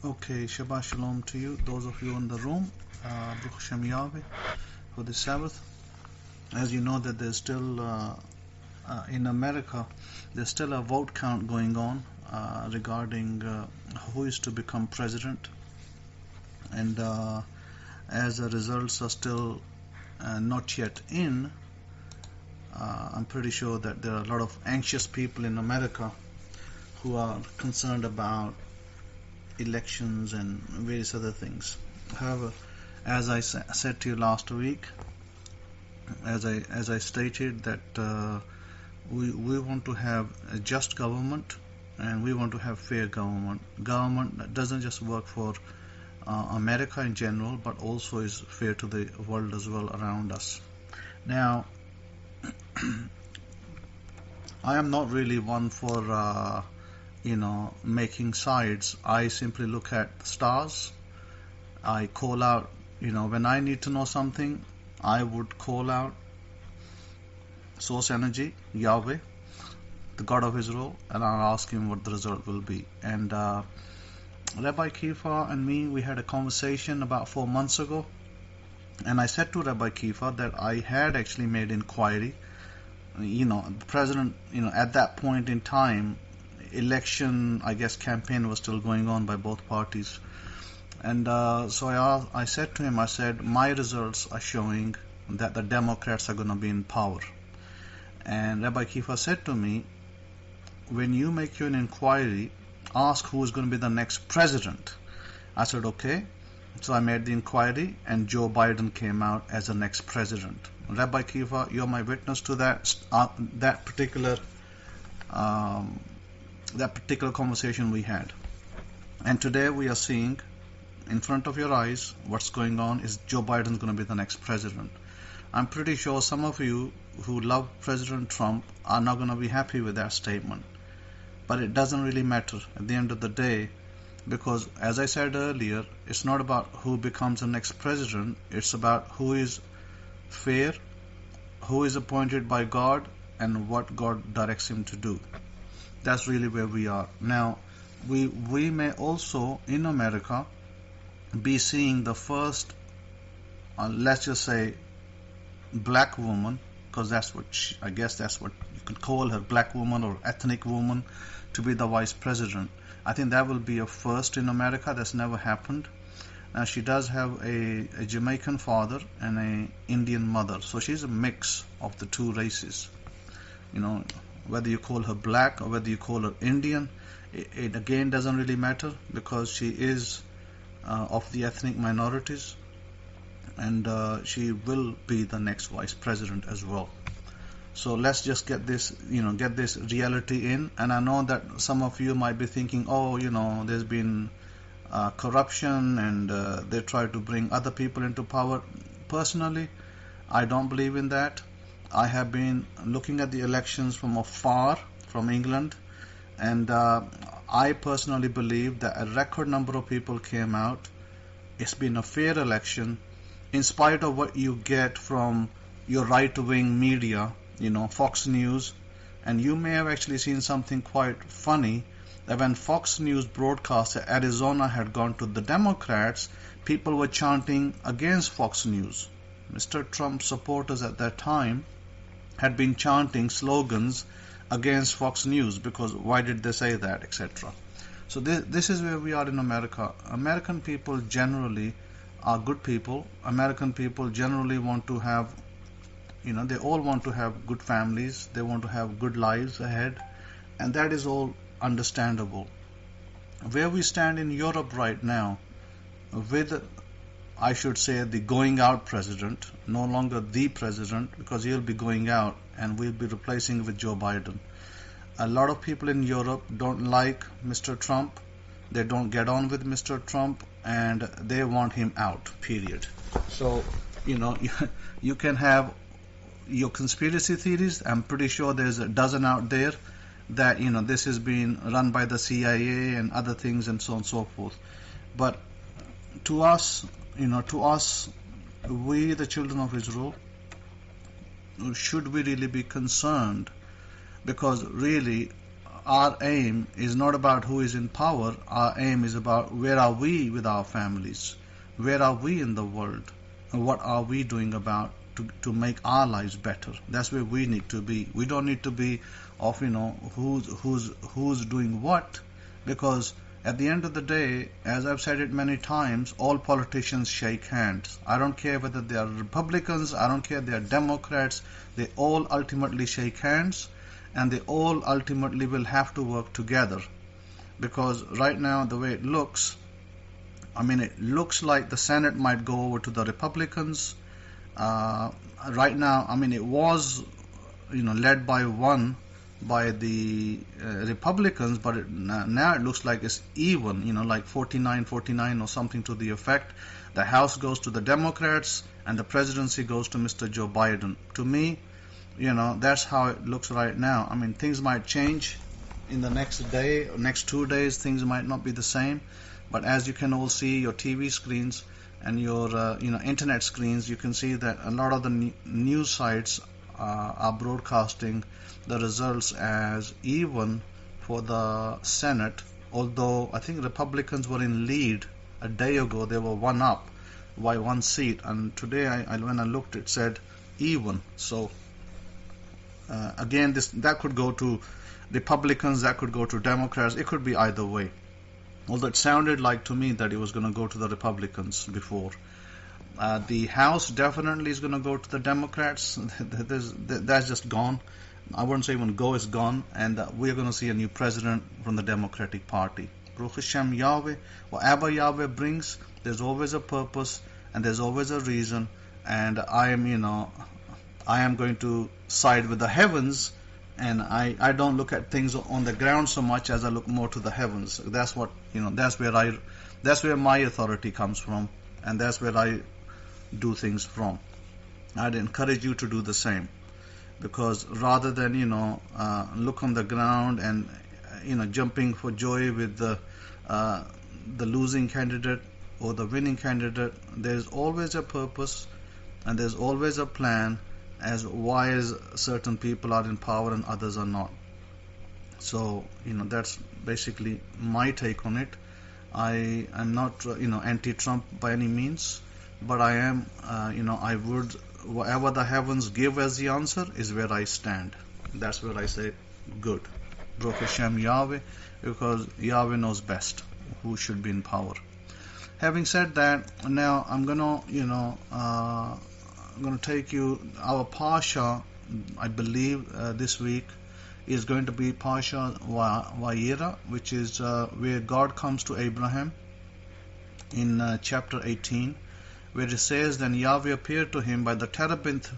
Okay, Shabbat Shalom to you, those of you in the room. Baruch Hashem Yahweh for the Sabbath. As you know that there's still, in America, there's still a vote count going on regarding who is to become president. And as the results are still not yet in, I'm pretty sure that there are a lot of anxious people in America who are concerned about elections and various other things. However, as I said to you last week, as I stated that we want to have a just government and we want to have fair government that doesn't just work for America in general, but also is fair to the world as well around us. Now, I am not really one for making sides. I simply look at the stars. I call out, when I need to know something, I would call out source energy, Yahweh, the God of Israel, and I'll ask him what the result will be. And Rabbi Kefa and me, we had a conversation about 4 months ago, and I said to Rabbi Kefa that I had actually made inquiry. The president, at that point in time, election, I guess, campaign was still going on by both parties. And so I said to him, I said, my results are showing that the Democrats are going to be in power. And Rabbi Kefa said to me, when you make your inquiry, ask who is going to be the next president. I said, okay. So I made the inquiry, and Joe Biden came out as the next president. Rabbi Kefa, you're my witness to that particular conversation we had. And today we are seeing in front of your eyes what's going on is Joe Biden's going to be the next president. I'm pretty sure some of you who love President Trump are not going to be happy with that statement. But it doesn't really matter at the end of the day, because as I said earlier, it's not about who becomes the next president, it's about who is fair, who is appointed by God, and what God directs him to do. That's really where we are. Now, we may also, in America, be seeing the first, let's just say, black woman, because that's what I guess that's what you could call her, black woman or ethnic woman, to be the vice president. I think that will be a first in America. That's never happened. Now, she does have a Jamaican father and an Indian mother, so she's a mix of the two races. Whether you call her black or whether you call her Indian, it again doesn't really matter, because she is of the ethnic minorities, and she will be the next vice president as well. So let's just get this reality in. And I know that some of you might be thinking, there's been corruption and they try to bring other people into power. Personally, I don't believe in that. I have been looking at the elections from afar, from England, and I personally believe that a record number of people came out. It's been a fair election, in spite of what you get from your right-wing media, Fox News. And you may have actually seen something quite funny, that when Fox News broadcast that Arizona had gone to the Democrats, people were chanting against Fox News. Mr. Trump supporters at that time had been chanting slogans against Fox News, because why did they say that, etc. So this is where we are in America. American people generally are good people. American people generally want to have, they all want to have good families. They want to have good lives ahead, and that is all understandable. Where we stand in Europe right now, with, I should say, the going out president, no longer the president, because he'll be going out and we'll be replacing with Joe Biden. A lot of people in Europe don't like Mr. Trump. They don't get on with Mr. Trump, and they want him out, period. So, you can have your conspiracy theories. I'm pretty sure there's a dozen out there that, this is being run by the CIA and other things and so on and so forth. But to us, we, the children of Israel, should we really be concerned? Because really, our aim is not about who is in power. Our aim is about where are we with our families, where are we in the world, and what are we doing about to make our lives better. That's where we need to be. We don't need to be of who's doing what, because at the end of the day, as I've said it many times, all politicians shake hands. I don't care whether they are Republicans, I don't care if they are Democrats, they all ultimately shake hands, and they all ultimately will have to work together. Because right now, the way it looks, it looks like the Senate might go over to the Republicans. Right now, it was, led by the Republicans, but now it looks like it's even, like 49-49 or something to the effect. The House goes to the Democrats and the presidency goes to Mr. Joe Biden. To me, that's how it looks right now. Things might change in the next day or next 2 days. Things might not be the same, but as you can all see, your TV screens and your internet screens, you can see that a lot of the news sites are broadcasting the results as even for the Senate, although I think Republicans were in lead a day ago. They were one up by 1 seat, and today when I looked, it said even. So again, that could go to Republicans, that could go to Democrats. It could be either way, although it sounded like to me that it was going to go to the Republicans before. The House definitely is going to go to the Democrats. That's just gone. I wouldn't say even go, is gone, and we're going to see a new president from the Democratic Party. Baruch Hashem, Yahweh, whatever Yahweh brings, there's always a purpose and there's always a reason, and I am going to side with the heavens, and I don't look at things on the ground so much as I look more to the heavens. That's what, that's where my authority comes from, and that's where I do things from. I'd encourage you to do the same, because rather than look on the ground and jumping for joy with the losing candidate or the winning candidate, there's always a purpose and there's always a plan as why certain people are in power and others are not. So that's basically my take on it. I am not anti-Trump by any means, but I am I would, whatever the heavens give as the answer is where I stand. That's where I say good. Baruch Hashem Yahweh, because Yahweh knows best who should be in power. Having said that, now I'm gonna take you, our Parsha, I believe this week is going to be Parsha Vayera, which is where God comes to Abraham in chapter 18, where it says, then Yahweh appeared to him by the terebinth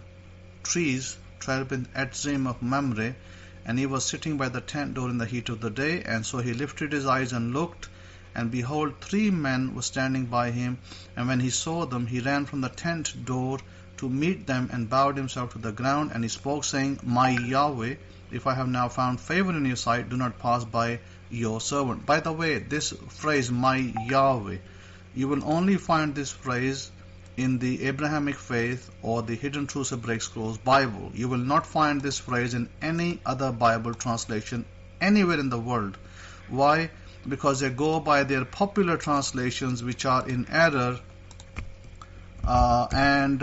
trees, terebinth Etzim of Mamre, and he was sitting by the tent door in the heat of the day. And so he lifted his eyes and looked, and behold, 3 men were standing by him. And when he saw them, he ran from the tent door to meet them and bowed himself to the ground. And he spoke, saying, my Yahweh, if I have now found favor in your sight, do not pass by your servant. By the way, this phrase, my Yahweh, you will only find this phrase in the Abrahamic-Faith or the Hidden Truths Hebraic Scrolls Bible. You will not find this phrase in any other Bible translation anywhere in the world. Why? Because they go by their popular translations, which are in error, and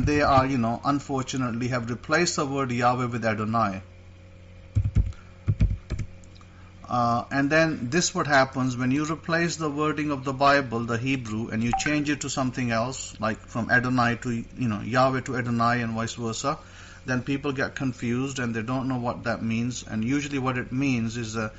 they are, unfortunately have replaced the word Yahweh with Adonai. And then this what happens when you replace the wording of the Bible, the Hebrew, and you change it to something else, like from Adonai to Yahweh to Adonai and vice versa. Then people get confused and they don't know what that means. And usually what it means is the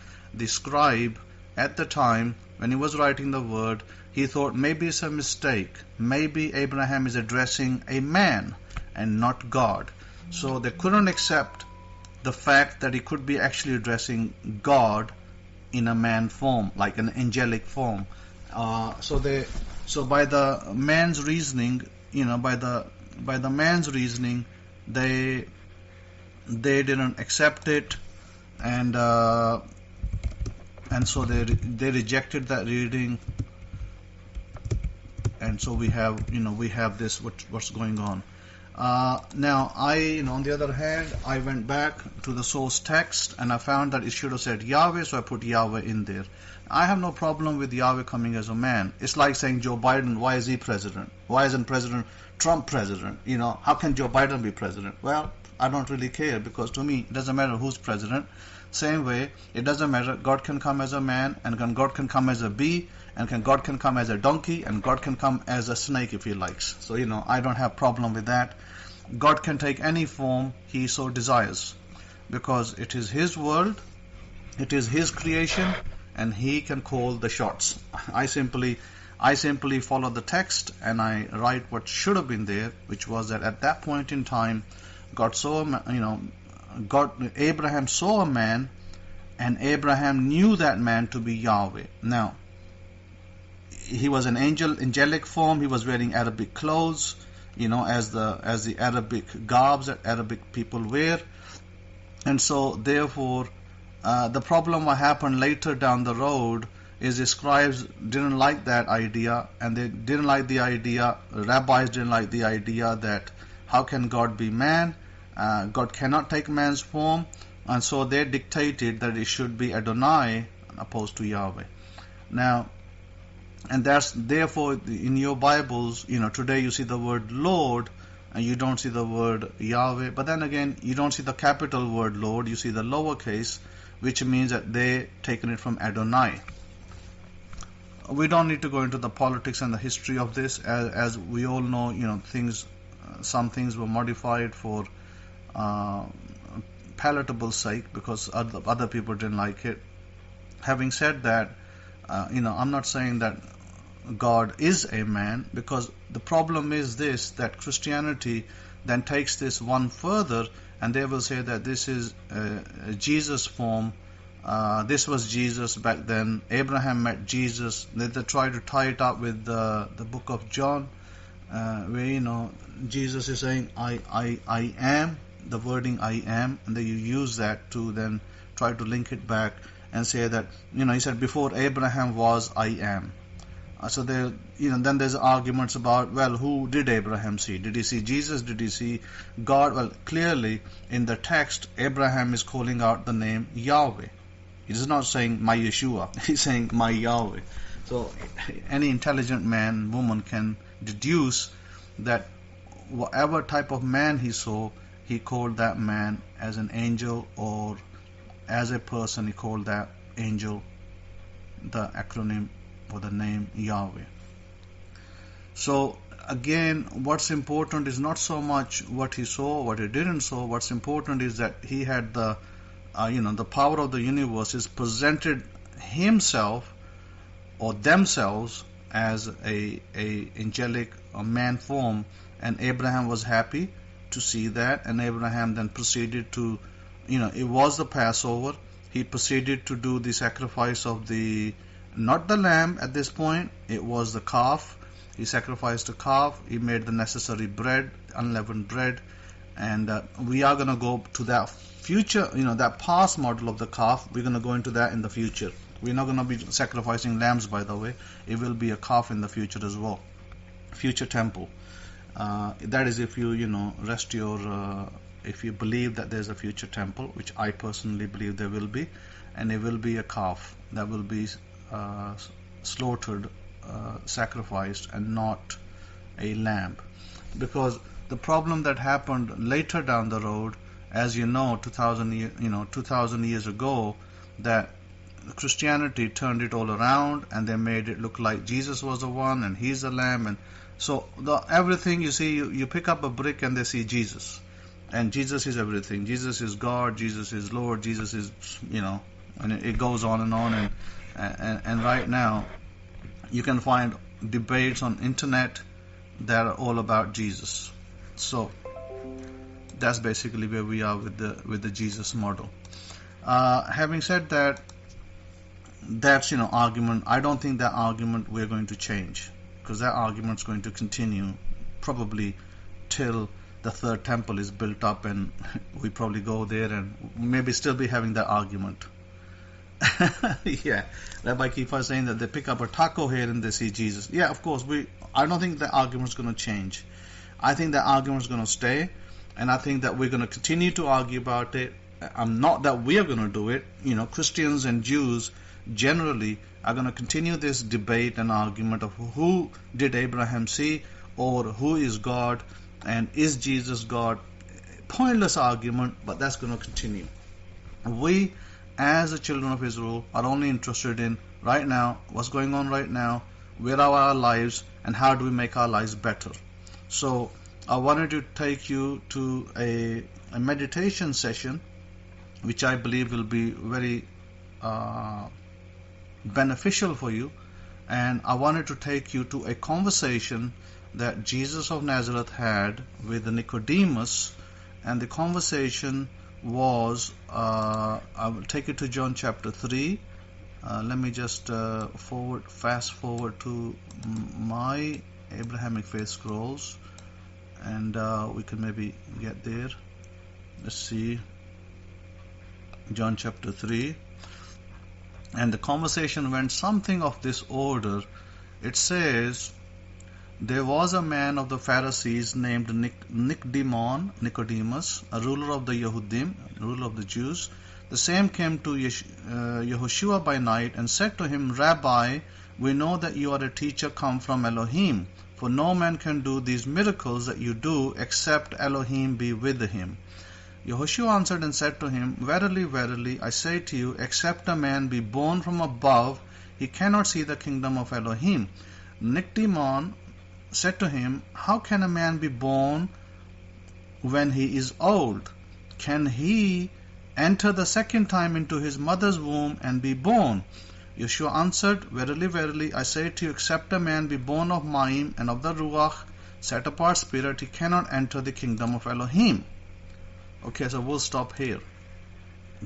scribe at the time when he was writing the word, he thought maybe it's a mistake. Maybe Abraham is addressing a man and not God. So they couldn't accept the fact that he could be actually addressing God in a man form, like an angelic form. So by the man's reasoning, they didn't accept it, and so they rejected that reading, and so we have this what's going on. Now, on the other hand, I went back to the source text and I found that it should have said Yahweh, so I put Yahweh in there. I have no problem with Yahweh coming as a man. It's like saying Joe Biden, why is he president? Why isn't President Trump president? How can Joe Biden be president? Well, I don't really care, because to me, it doesn't matter who's president. Same way, it doesn't matter. God can come as a man, and God can come as a bee, and God can come as a donkey, and God can come as a snake if he likes. So, I don't have problem with that. God can take any form he so desires, because it is his world, it is his creation, and he can call the shots. I simply follow the text and I write what should have been there, which was that at that point in time, Abraham saw a man, and Abraham knew that man to be Yahweh. Now, he was an angelic form. He was wearing Arabic clothes, as the Arabic garbs that Arabic people wear. And so, therefore, the problem what happened later down the road is the scribes didn't like that idea, and they didn't like the idea, rabbis didn't like the idea that how can God be man? God cannot take man's form, and so they dictated that it should be Adonai opposed to Yahweh. Now, and that's therefore in your Bibles, today you see the word Lord, and you don't see the word Yahweh. But then again, you don't see the capital word Lord, you see the lowercase, which means that they taken it from Adonai. We don't need to go into the politics and the history of this, as we all know, some things were modified for palatable sake, because other people didn't like it. Having said that, I'm not saying that God is a man, because the problem is this, that Christianity then takes this one further, and they will say that this is Jesus' form. This was Jesus back then. Abraham met Jesus. They try to tie it up with the book of John, where Jesus is saying I am, the wording I am, and then you use that to then try to link it back and say that he said before Abraham was I am. So there, then there's arguments about, well, who did Abraham see? Did he see Jesus? Did he see God? Well, clearly in the text, Abraham is calling out the name Yahweh. He is not saying my Yeshua. He's saying my Yahweh. So any intelligent man, woman can deduce that whatever type of man he saw, he called that man as an angel, or as a person, he called that angel the acronym or the name Yahweh. So again, what's important is not so much what he saw, what he didn't saw. What's important is that he had the power of the universe, is presented himself or themselves as a angelic man form, and Abraham was happy to see that, and Abraham then proceeded to, it was the Passover. He proceeded to do the sacrifice of not the lamb at this point, it was the calf. He sacrificed a calf. He made the necessary bread, unleavened bread, and we are going to go to that future, that past model of the calf. We're going to go into that in the future. We're not going to be sacrificing lambs, by the way. It will be a calf in the future as well. Future temple. That is if you, if you believe that there's a future temple, which I personally believe there will be, and it will be a calf that will be slaughtered, sacrificed, and not a lamb. Because the problem that happened later down the road, as 2000 years ago, that Christianity turned it all around, and they made it look like Jesus was the one and he's the lamb. And so everything you see, you pick up a brick and they see Jesus, and Jesus is everything. Jesus is God, Jesus is Lord, Jesus is, and it goes on and on. And right now you can find debates on internet that are all about Jesus. So that's basically where we are with the Jesus model. Having said that, that's argument. I don't think that argument we're going to change, because that argument's going to continue probably till the third temple is built up, and we probably go there and maybe still be having that argument. Yeah, Rabbi Kefa is saying that they pick up a taco here and they see Jesus. Yeah, of course, I don't think the argument's going to change. I think that argument is going to stay, and I think that we're going to continue to argue about it. Not that we are going to do it. Christians and Jews generally are going to continue this debate and argument of who did Abraham see, or who is God, and is Jesus God. Pointless argument, but that's going to continue. We, as the children of Israel, are only interested in right now, what's going on right now, where are our lives, and how do we make our lives better. So I wanted to take you to a meditation session, which I believe will be very beneficial for you. And I wanted to take you to a conversation that Jesus of Nazareth had with Nicodemus, and the conversation was, I will take you to John chapter 3. Let me just fast forward to my Abrahamic-Faith scrolls, and we can maybe get there. Let's see, John chapter 3. And the conversation went something of this order. It says, there was a man of the Pharisees named Nicodemus, a ruler of the Yehudim, ruler of the Jews. The same came to Yehoshua by night and said to him, Rabbi, we know that you are a teacher come from Elohim, for no man can do these miracles that you do except Elohim be with him. Yehoshua answered and said to him, Verily, verily, I say to you, except a man be born from above, he cannot see the kingdom of Elohim. Nicodemus said to him, How can a man be born when he is old? Can he enter the second time into his mother's womb and be born? Yeshua answered, Verily, verily, I say to you, except a man be born of Mayim and of the Ruach, set apart spirit, he cannot enter the kingdom of Elohim. Okay, so we'll stop here.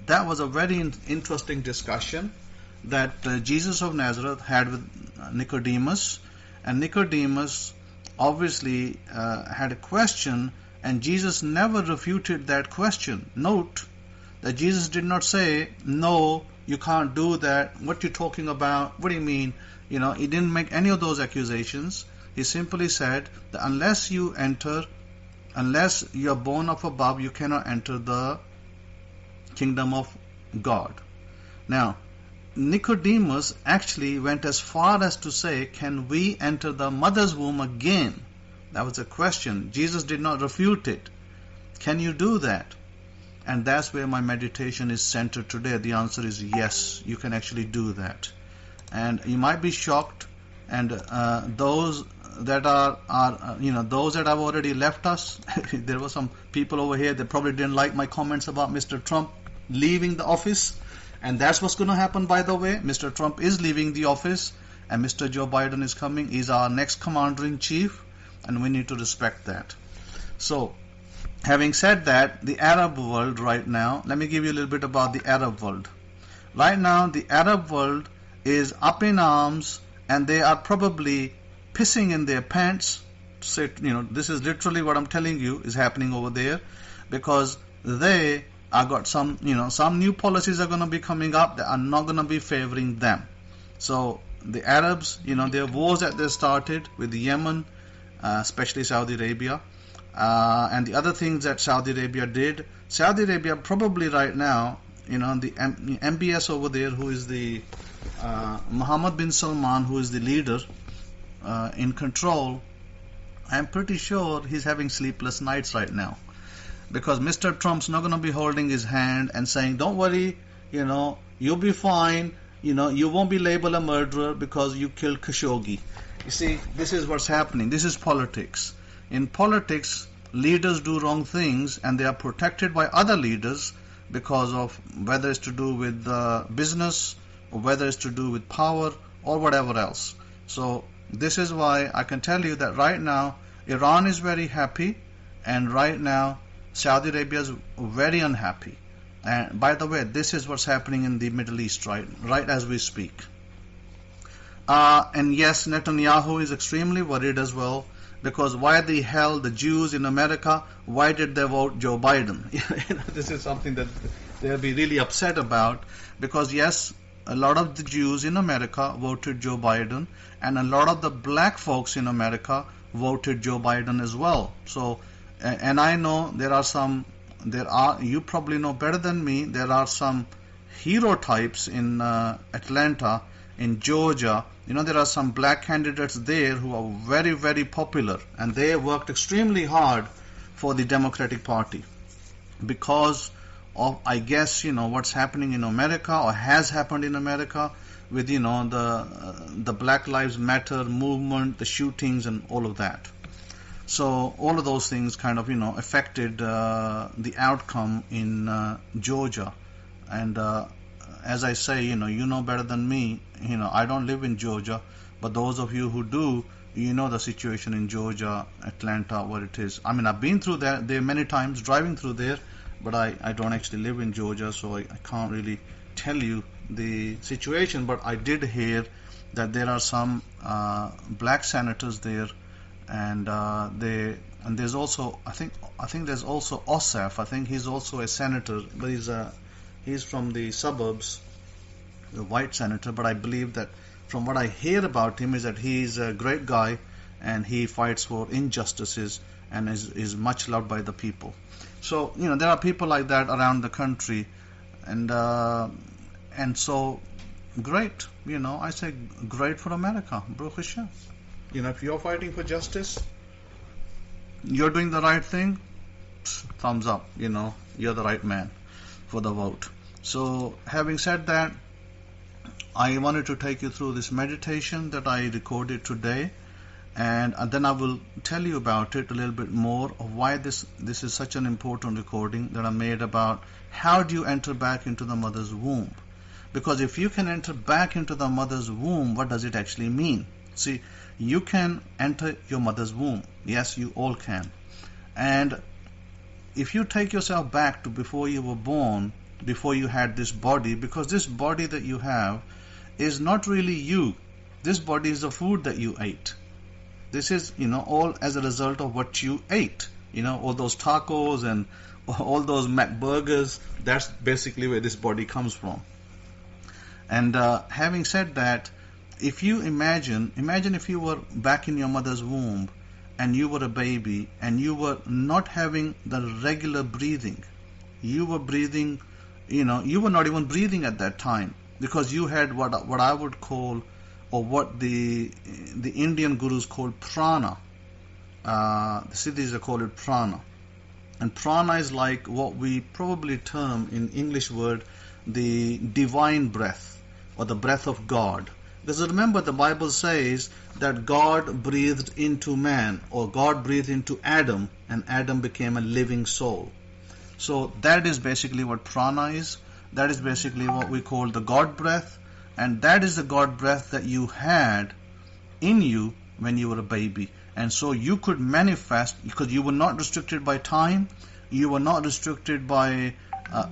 That was a very interesting discussion that Jesus of Nazareth had with Nicodemus, and Nicodemus obviously had a question, and Jesus never refuted that question. Note that Jesus did not say, no, you can't do that, what you talking about, what do you mean? He didn't make any of those accusations. He simply said that unless you are born of above, you cannot enter the kingdom of God. Now, Nicodemus actually went as far as to say, can we enter the mother's womb again? That was a question. Jesus did not refute it. Can you do that? And that's where my meditation is centered today. The answer is yes, you can actually do that. And you might be shocked, and those that those that have already left us, there were some people over here that probably didn't like my comments about Mr. Trump leaving the office. And that's what's going to happen, by the way. Mr. Trump is leaving the office, and Mr. Joe Biden is coming. He's our next commander-in-chief, and we need to respect that. So, having said that, the Arab world right now, let me give you a little bit about the Arab world. Right now, the Arab world is up in arms, and they are probably pissing in their pants. So, this is literally what I'm telling you is happening over there, because they I got some new policies are going to be coming up that are not going to be favoring them. So the Arabs, their wars that they started with Yemen, especially Saudi Arabia, and the other things that Saudi Arabia did. Saudi Arabia probably right now, the MBS over there, who is the Mohammed bin Salman, who is the leader in control, I'm pretty sure he's having sleepless nights right now. Because Mr. Trump's not going to be holding his hand and saying, don't worry, you'll be fine, you won't be labeled a murderer because you killed Khashoggi. You see, this is what's happening. This is politics. In politics, leaders do wrong things and they are protected by other leaders because of whether it's to do with business or whether it's to do with power or whatever else. So this is why I can tell you that right now, Iran is very happy, and right now, Saudi Arabia is very unhappy. And by the way, this is what's happening in the Middle East right as we speak. And yes, Netanyahu is extremely worried as well, because why the hell the Jews in America, why did they vote Joe Biden? This is something that they'll be really upset about, because yes, a lot of the Jews in America voted Joe Biden, and a lot of the black folks in America voted Joe Biden as well. So, and I know you probably know better than me, there are some hero types in Atlanta, in Georgia. There are some black candidates there who are very, very popular, and they worked extremely hard for the Democratic Party because of, I guess, what's happening in America or has happened in America with, the Black Lives Matter movement, the shootings and all of that. So all of those things kind of, affected the outcome in Georgia. And as I say, you know better than me. I don't live in Georgia, but those of you who do, the situation in Georgia, Atlanta, what it is. I mean, I've been through there many times, driving through there, but I don't actually live in Georgia, so I can't really tell you the situation. But I did hear that there are some black senators there, and there's also I think there's also Ossoff. I think he's also a senator, but he's from the suburbs, the white senator. But I believe that from what I hear about him is that he's a great guy, and he fights for injustices and is much loved by the people. So there are people like that around the country, and so great. I say great for America, Baruch Hashem. If you're fighting for justice, you're doing the right thing, thumbs up. You're the right man for the vote. So having said that, I wanted to take you through this meditation that I recorded today, and then I will tell you about it a little bit more of why this is such an important recording that I made about how do you enter back into the mother's womb. Because if you can enter back into the mother's womb, what does it actually mean? See, you can enter your mother's womb. Yes, you all can. And if you take yourself back to before you were born, before you had this body, because this body that you have is not really you. This body is the food that you ate. This is, all as a result of what you ate. All those tacos and all those McBurgers, that's basically where this body comes from. And having said that, if you imagine if you were back in your mother's womb and you were a baby and you were not having the regular breathing. You were breathing, you were not even breathing at that time, because you had what I would call, or what the Indian gurus call prana. The Siddhis call it prana. And prana is like what we probably term in English word the divine breath, or the breath of God. Because remember, the Bible says that God breathed into man, or God breathed into Adam, and Adam became a living soul. So that is basically what prana is. That is basically what we call the God breath, and that is the God breath that you had in you when you were a baby. And so you could manifest, because you were not restricted by time, you were not restricted by,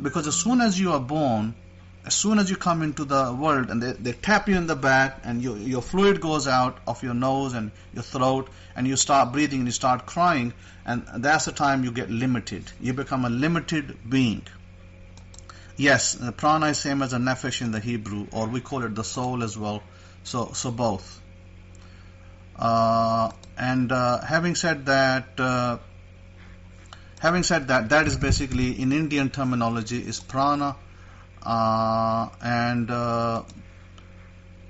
because as soon as you are born, as soon as you come into the world and they tap you in the back and your fluid goes out of your nose and your throat and you start breathing and you start crying, and that's the time you get limited. You become a limited being. Yes, the prana is same as a nefesh in the Hebrew, or we call it the soul as well. So both. Having said that, that is basically, in Indian terminology, is prana.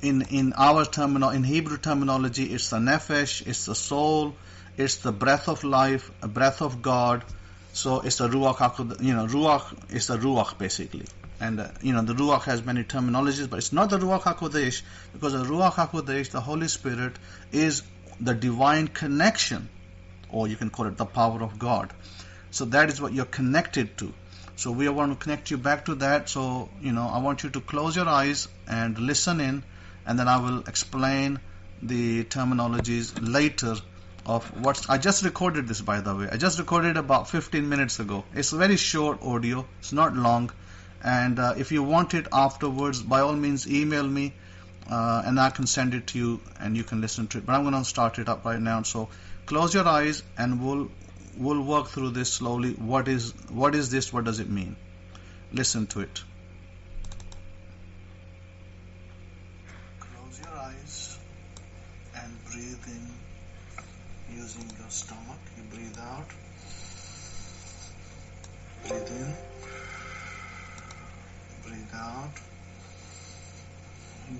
In Hebrew terminology, it's the nefesh, it's the soul, it's the breath of life, a breath of God. So it's the ruach, ruach is the ruach basically. And the ruach has many terminologies, but it's not the ruach hakodesh, because the ruach hakodesh, the Holy Spirit, is the divine connection, or you can call it the power of God. So that is what you're connected to. So we want to connect you back to that. So, I want you to close your eyes and listen in, and then I will explain the terminologies later of what I just recorded this, by the way. I just recorded about 15 minutes ago. It's a very short audio. It's not long. And if you want it afterwards, by all means, email me, and I can send it to you and you can listen to it. But I'm going to start it up right now. So close your eyes and we'll work through this slowly. What is this? What does it mean? Listen to it. eyes and breathe in using your stomach. You breathe out, breathe in, breathe out,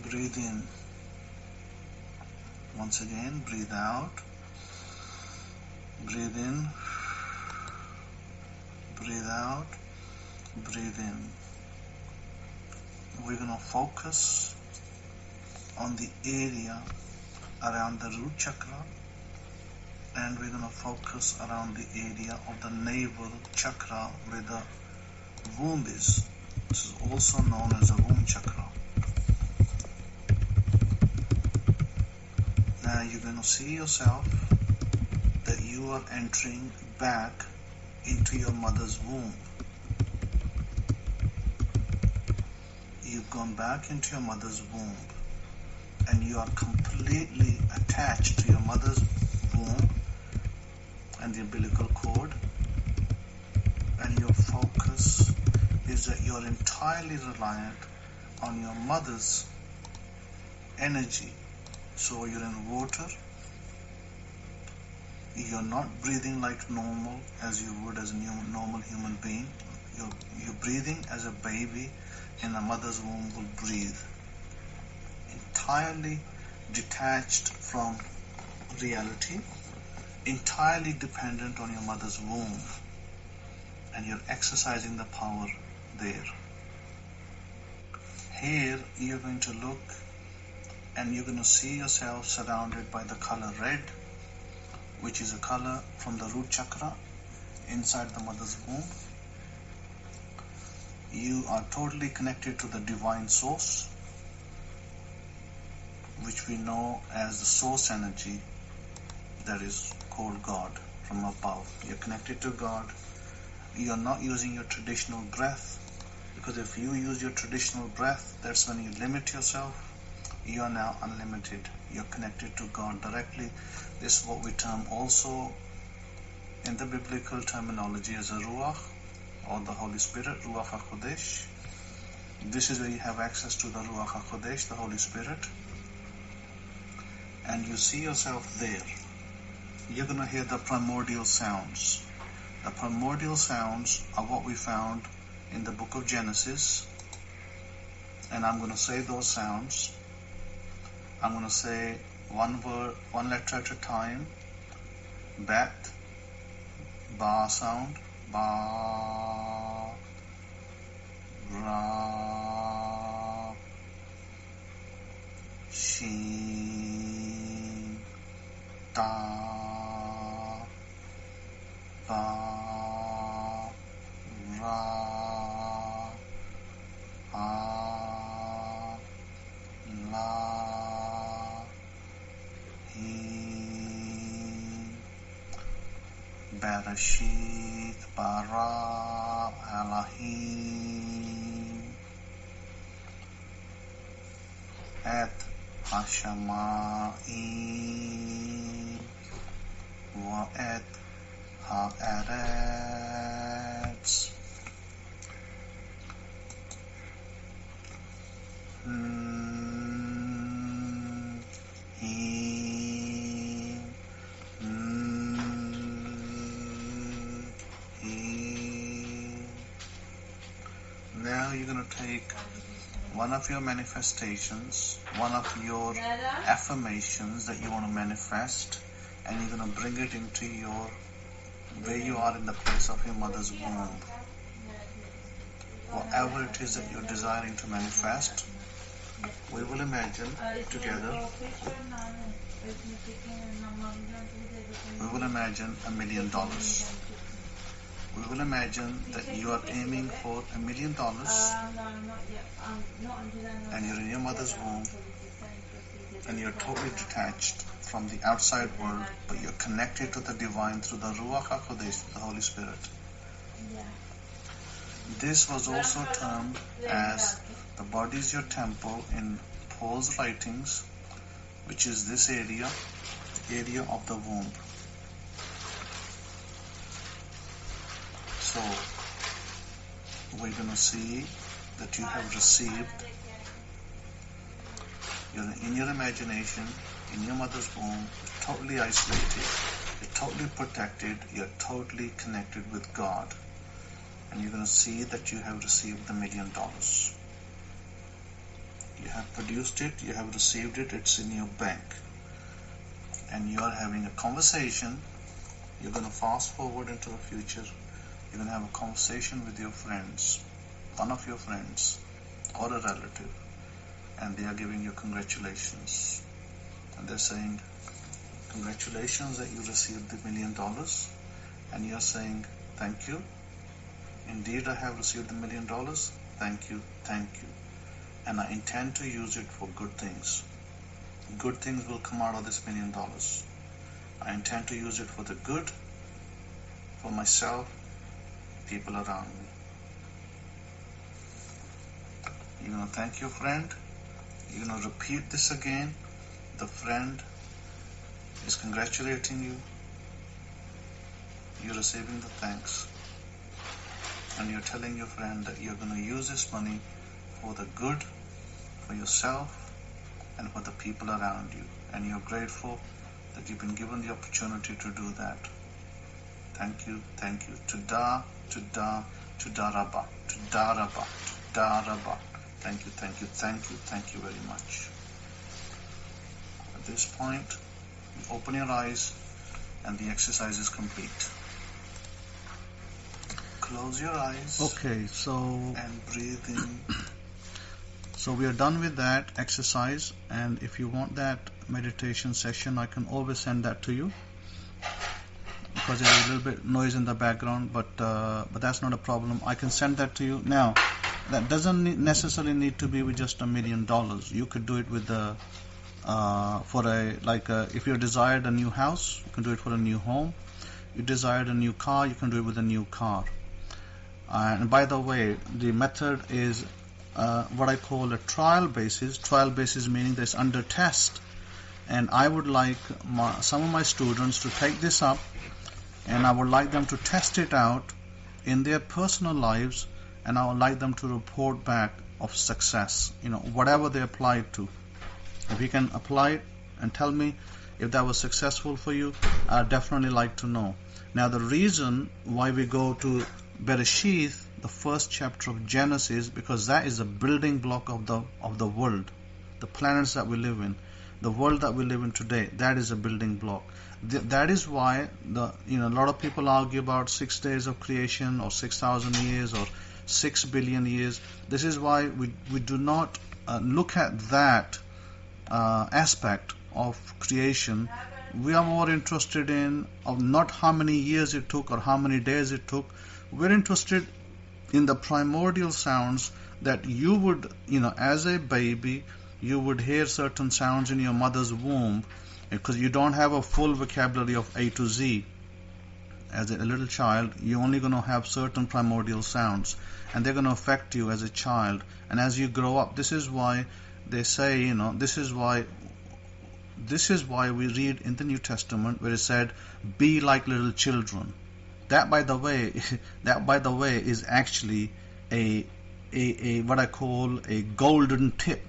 breathe in. Once again, breathe out, breathe in, breathe out, breathe in. We're going to focus on the area around the root chakra, and we're going to focus around the area of the navel chakra where the womb is. This is also known as the womb chakra. Now you're going to see yourself that you are entering back into your mother's womb. You've gone back into your mother's womb, and you are completely attached to your mother's womb and the umbilical cord, and your focus is that you're entirely reliant on your mother's energy. So you're in water, you're not breathing like normal as you would as a normal human being. You're breathing as a baby in a mother's womb will breathe, entirely detached from reality, entirely dependent on your mother's womb, and you're exercising the power there. Here you're going to look and you're going to see yourself surrounded by the color red, which is a color from the root chakra inside the mother's womb. You are totally connected to the divine source, which we know as the source energy that is called God from above. You're connected to God. You're not using your traditional breath, because if you use your traditional breath, that's when you limit yourself. You are now unlimited. You're connected to God directly. This is what we term also in the biblical terminology as a Ruach, or the Holy Spirit, Ruach HaKodesh. This is where you have access to the Ruach HaKodesh, the Holy Spirit, and you see yourself there. You're going to hear the primordial sounds. The primordial sounds are what we found in the book of Genesis, and I'm going to say those sounds. I'm going to say one word, one letter at a time. Bet, ba sound, ba, ra, shin, ta, ba, ra, a, la, he, Bereshit bara Elohim et hashamayim wa et haaretz Now you're going to take one of your manifestations, one of your affirmations that you want to manifest, and you're going to bring it into where you are in the place of your mother's womb. Whatever it is that you're desiring to manifest, we will imagine together, we will imagine $1 million. We will imagine that you are aiming for $1 million, and you're in your mother's womb, and you're totally detached from the outside world, but you're connected to the divine through the Ruach HaKodesh, the Holy Spirit. This was also termed as the body is your temple in Paul's writings, which is this area of the womb. So we're going to see that you have received You're in your imagination, in your mother's womb, you're totally isolated, you're totally protected, you're totally connected with God. And you're going to see that you have received the $1 million. You have produced it, you have received it, it's in your bank. And you are having a conversation. You're going to fast forward into the future. You're going to have a conversation with your friends, one of your friends or a relative, and they are giving you congratulations. And they're saying, congratulations that you received the $1 million. And you're saying, thank you. Indeed, I have received the $1 million. Thank you, thank you. And I intend to use it for good things. Good things will come out of this $1 million. I intend to use it for the good, for myself, people around me. You're going to thank your friend. You're going to repeat this again. The friend is congratulating you. You're receiving the thanks. And you're telling your friend that you're going to use this money for the good, for yourself, and for the people around you. And you're grateful that you've been given the opportunity to do that. Thank you, thank you. Tuda, tuda, tuda rabba, tuda rabba, tuda rabba. Thank you, thank you, thank you, thank you very much. At this point, you open your eyes and the exercise is complete. Close your eyes. Okay, so and breathe in. So we are done with that exercise, and if you want that meditation session, I can always send that to you, because there's a little bit noise in the background, but that's not a problem. I can send that to you. Now, that doesn't necessarily need to be with just $1 million. You could do it with if you desired a new house, you can do it for a new home. You desired a new car, you can do it with a new car. And by the way, the method is what I call a trial basis. Trial basis meaning that it's under test. And I would like some of my students to take this up, and I would like them to test it out in their personal lives, and I would like them to report back of success, whatever they applied to. If you can apply it and tell me if that was successful for you, I'd definitely like to know. Now, the reason why we go to Bereshith, the first chapter of Genesis, because that is a building block of the world, the planets that we live in, the world that we live in today. That is a building block. That is why a lot of people argue about 6 days of creation, or 6,000 years, or 6 billion years. This is why we do not look at that aspect of creation. We are more interested in not how many years it took or how many days it took. We're interested in the primordial sounds that you would, as a baby, you would hear certain sounds in your mother's womb, because you don't have a full vocabulary of A to Z. As a little child, you're only going to have certain primordial sounds, and they're going to affect you as a child. And as you grow up, this is why they say, this is why we read in the New Testament where it said, be like little children. That, by the way, is actually a what I call a golden tip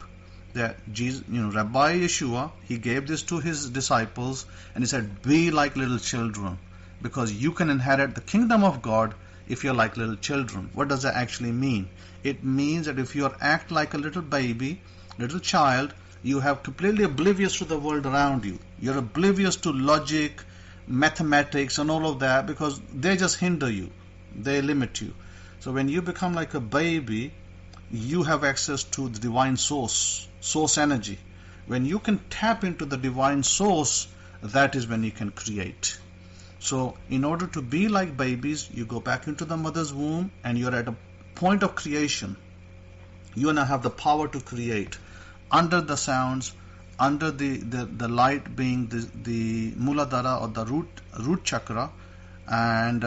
that Jesus, Rabbi Yeshua, he gave this to his disciples, and he said, be like little children, because you can inherit the kingdom of God if you're like little children. What does that actually mean? It means that if you act like a little baby, little child, you have completely oblivious to the world around you. You're oblivious to logic, mathematics, and all of that, because they just hinder you. They limit you. So when you become like a baby, you have access to the divine source energy. When you can tap into the divine source, that is when you can create. So in order to be like babies, you go back into the mother's womb, and you're at a point of creation. You now have the power to create under the sounds, under the light being the Muladhara, or the root chakra. And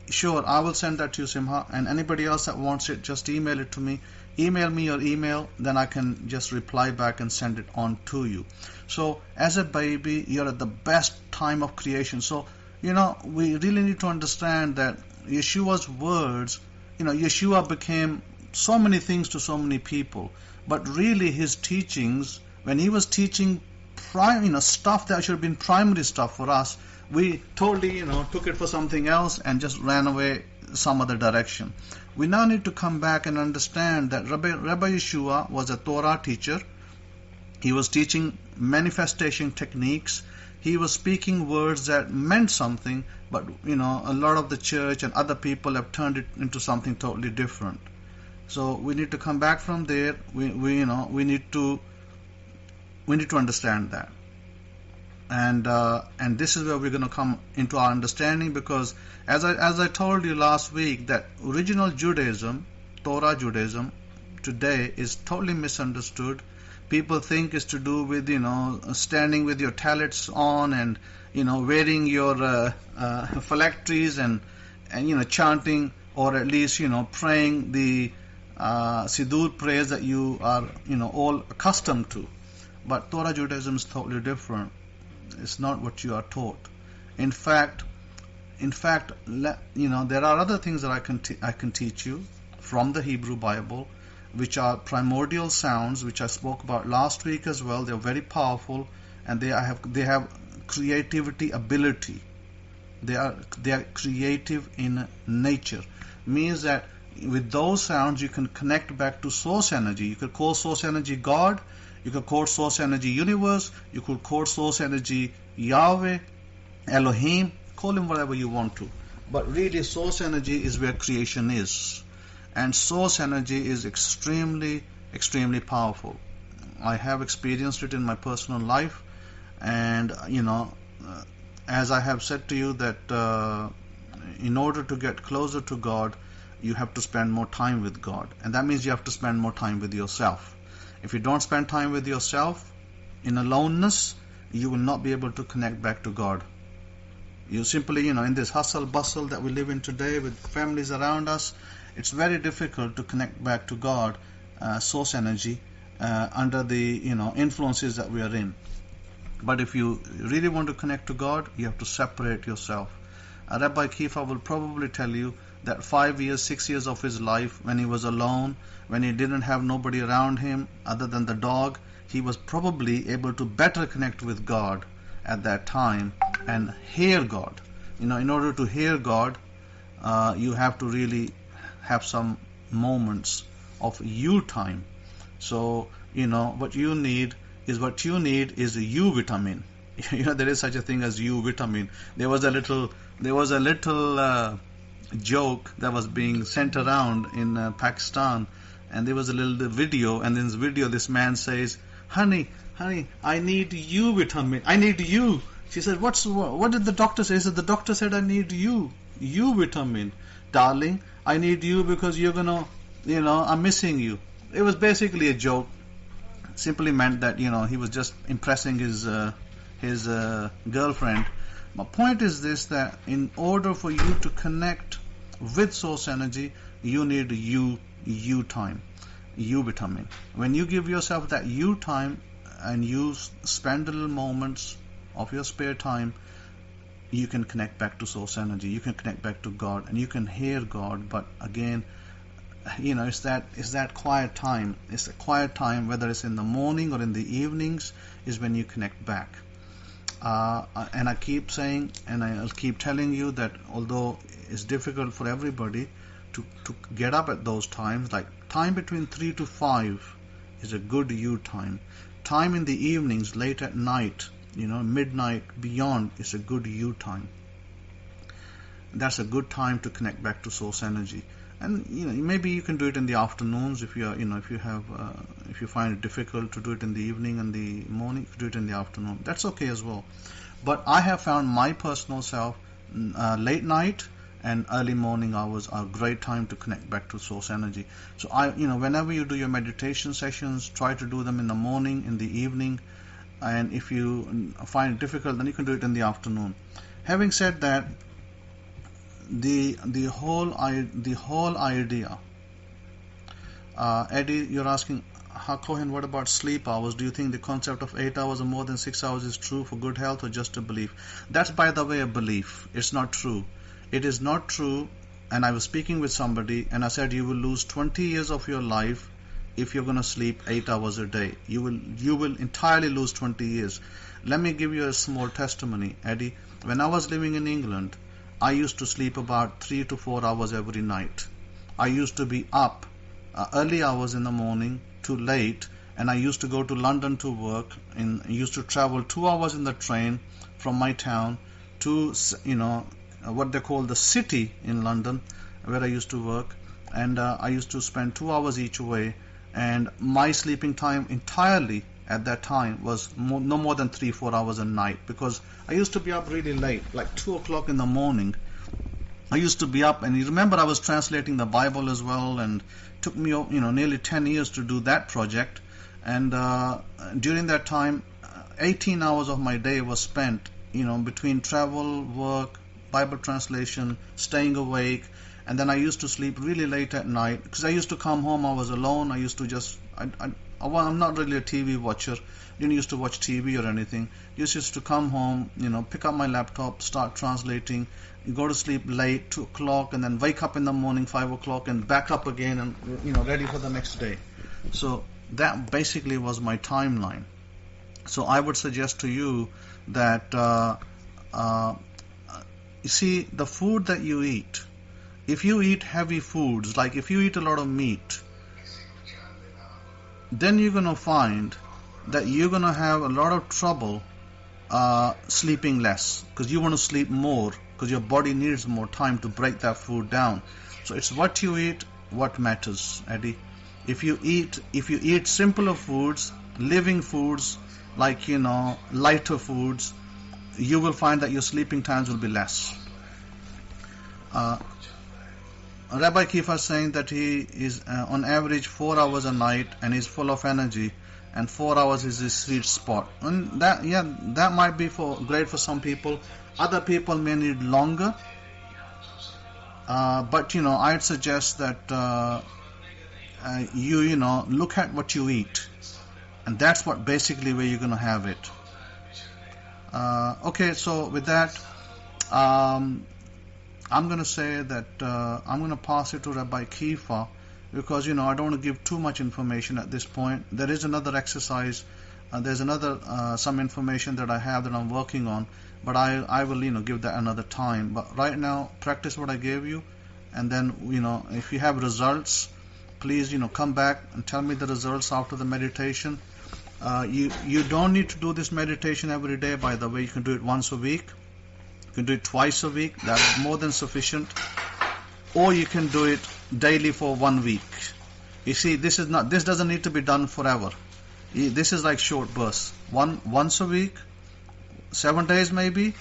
sure, I will send that to you, Simha, and anybody else that wants it, just email it to me. Email me your email, then I can just reply back and send it on to you. So as a baby, you're at the best time of creation. So we really need to understand that Yeshua's words, Yeshua became so many things to so many people, but really his teachings When he was teaching stuff that should have been primary stuff for us, we totally, took it for something else and just ran away some other direction. We now need to come back and understand that Rabbi Yeshua was a Torah teacher. He was teaching manifestation techniques. He was speaking words that meant something, but a lot of the church and other people have turned it into something totally different. So we need to come back from there. We need to understand that, and this is where we're going to come into our understanding, because as I told you last week, that original Judaism, Torah Judaism, today is totally misunderstood. People think it's to do with standing with your talits on and wearing your phylacteries and chanting, or at least praying the Siddur prayers that you are all accustomed to. But Torah Judaism is totally different. It's not what you are taught. In fact, there are other things that I can teach you from the Hebrew Bible, which are primordial sounds, which I spoke about last week as well. They're very powerful, and they have creativity ability. They are creative in nature. Means that with those sounds you can connect back to source energy. You could call source energy God. You could call source energy universe. You could call source energy Yahweh, Elohim. Call him whatever you want to. But really, source energy is where creation is. And source energy is extremely, extremely powerful. I have experienced it in my personal life. And, as I have said to you, that in order to get closer to God, you have to spend more time with God. And that means you have to spend more time with yourself. If you don't spend time with yourself in aloneness, you will not be able to connect back to God. You simply, in this hustle bustle that we live in today with families around us, it's very difficult to connect back to God, source energy, under the influences that we are in. But if you really want to connect to God, you have to separate yourself. Rabbi Kefa will probably tell you that 5 years, 6 years of his life, when he was alone, when he didn't have nobody around him other than the dog, he was probably able to better connect with God at that time and hear God. In order to hear God, you have to really have some moments of you time. So, what you need is a U vitamin. There is such a thing as U vitamin. There was a little joke that was being sent around in Pakistan, and there was a little video, and in this video this man says, honey, I need U vitamin, I need you. She said, what did the doctor say? He said, the doctor said I need U vitamin. Darling, I need you because you're gonna, I'm missing you. It was basically a joke. Simply meant that he was just impressing his girlfriend. My point is this, that in order for you to connect with source energy, you need you time, U vitamin. When you give yourself that U time and you spend a little moments of your spare time, you can connect back to source energy, you can connect back to God, and you can hear God. But again, it's that quiet time. It's a quiet time, whether it's in the morning or in the evenings, is when you connect back. And I keep saying, and I'll keep telling you, that although it's difficult for everybody to get up at those times, like time between 3 to 5 is a good you time. Time in the evenings, late at night, midnight, beyond, is a good you time. That's a good time to connect back to source energy. And maybe you can do it in the afternoons if you are, if you find it difficult to do it in the evening and the morning, do it in the afternoon. That's okay as well. But I have found my personal self, late night and early morning hours are a great time to connect back to source energy. So whenever you do your meditation sessions, try to do them in the morning, in the evening, and if you find it difficult, then you can do it in the afternoon. Having said that, the whole idea, Eddie, you're asking, Kohen, what about sleep hours? Do you think the concept of 8 hours or more than 6 hours is true for good health, or just a belief? That's, by the way, a belief. It's not true. It is not true. And I was speaking with somebody and I said, you will lose 20 years of your life if you're going to sleep 8 hours a day. You will entirely lose 20 years. Let me give you a small testimony, Eddie. When I was living in England, I used to sleep about 3 to 4 hours every night. I used to be up early hours in the morning to late, and I used to go to London to work, and I used to travel 2 hours in the train from my town to, what they call the city in London, where I used to work, and I used to spend 2 hours each way, and my sleeping time entirely at that time was no more than 3-4 hours a night, because I used to be up really late, like 2 o'clock in the morning. I used to be up, and you remember I was translating the Bible as well, and took me nearly 10 years to do that project. And during that time, 18 hours of my day was spent between travel, work, Bible translation, staying awake, and then I used to sleep really late at night, because I used to come home, I was alone. I used to just I'm not really a TV watcher, didn't used to watch TV or anything. Used to come home, pick up my laptop, start translating, go to sleep late, 2 o'clock, and then wake up in the morning 5 o'clock and back up again, and ready for the next day. So that basically was my timeline. So I would suggest to you that you see, the food that you eat, if you eat heavy foods, like if you eat a lot of meat, then you're going to find that you're going to have a lot of trouble sleeping less, because you want to sleep more, because your body needs more time to break that food down. So it's what you eat what matters, Eddie. If you eat simpler foods, living foods, like lighter foods, you will find that your sleeping times will be less. Rabbi Kefa is saying that he is on average 4 hours a night and is full of energy, and 4 hours is his sweet spot. And that might be great for some people. Other people may need longer. But I'd suggest that you look at what you eat, and that's what basically where you're going to have it. Okay, so with that, I'm going to say that I'm going to pass it to Rabbi Kefa, because I don't want to give too much information at this point. There is another exercise, there's another some information that I have that I'm working on, but I will give that another time. But right now, practice what I gave you, and then if you have results, please come back and tell me the results after the meditation. You don't need to do this meditation every day, by the way. You can do it once a week, you can do it twice a week, that's more than sufficient, or you can do it daily for 1 week. You see, this doesn't need to be done forever. This is like short bursts, once a week, 7 days maybe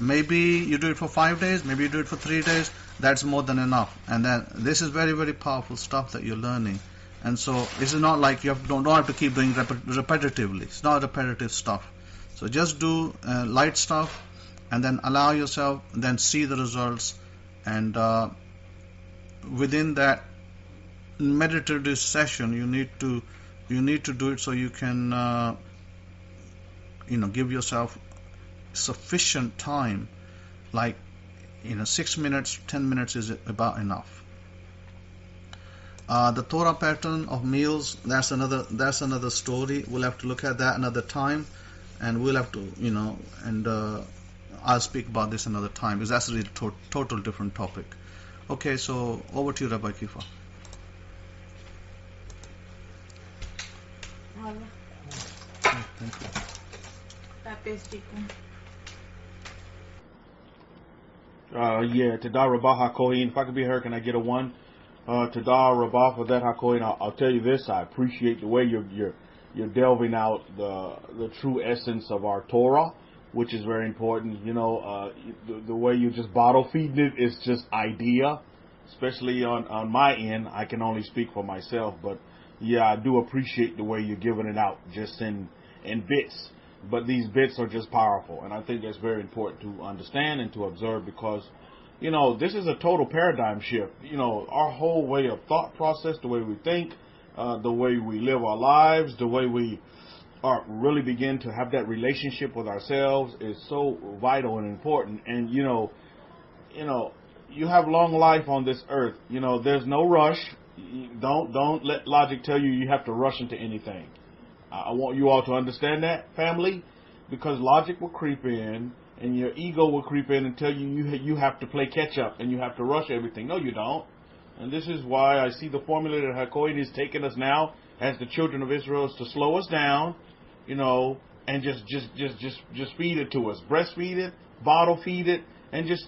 you do it for 5 days, maybe you do it for 3 days. That's more than enough. And then this is very, very powerful stuff that you're learning. And so this is not like you don't have to keep doing repetitively. It's not repetitive stuff. So just do light stuff, and then allow yourself, then see the results. And within that meditative session, you need to do it so you can give yourself sufficient time, like 6 minutes, 10 minutes is about enough. The Torah pattern of meals, that's another story. We'll have to look at that another time, and we'll have to I'll speak about this another time, because that's a really total different topic. Okay, so over to you, Rabbi Kefa. Thank you. Tadah Rabah HaKohen. If I could be heard, can I get a 1? Tadah Rabah for that HaKohen. I'll tell you this, I appreciate the way you're delving out the true essence of our Torah, which is very important. The way you just bottle feeding it is just idea, especially on my end. I can only speak for myself, but yeah, I do appreciate the way you're giving it out just in bits. But these bits are just powerful, and I think that's very important to understand and to observe, because this is a total paradigm shift. Our whole way of thought process, the way we think, the way we live our lives, the way we really begin to have that relationship with ourselves is so vital and important. And you have long life on this earth. There's no rush. Don't let logic tell you have to rush into anything. I want you all to understand that, family, because logic will creep in and your ego will creep in and tell you have to play catch up and you have to rush everything. No, you don't. And this is why I see the formula that Hakohen is taking us now as the children of Israel is to slow us down, and just feed it to us. Breastfeed it, bottle feed it, and just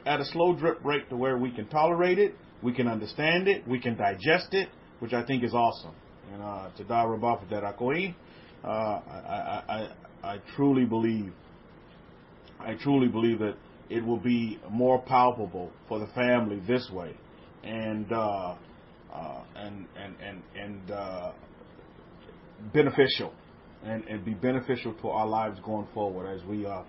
at a slow drip rate to where we can tolerate it, we can understand it, we can digest it, which I think is awesome. And Todah Rabbi for that Hakohen. I truly believe that it will be more palpable for the family this way, and beneficial, and be beneficial to our lives going forward as we are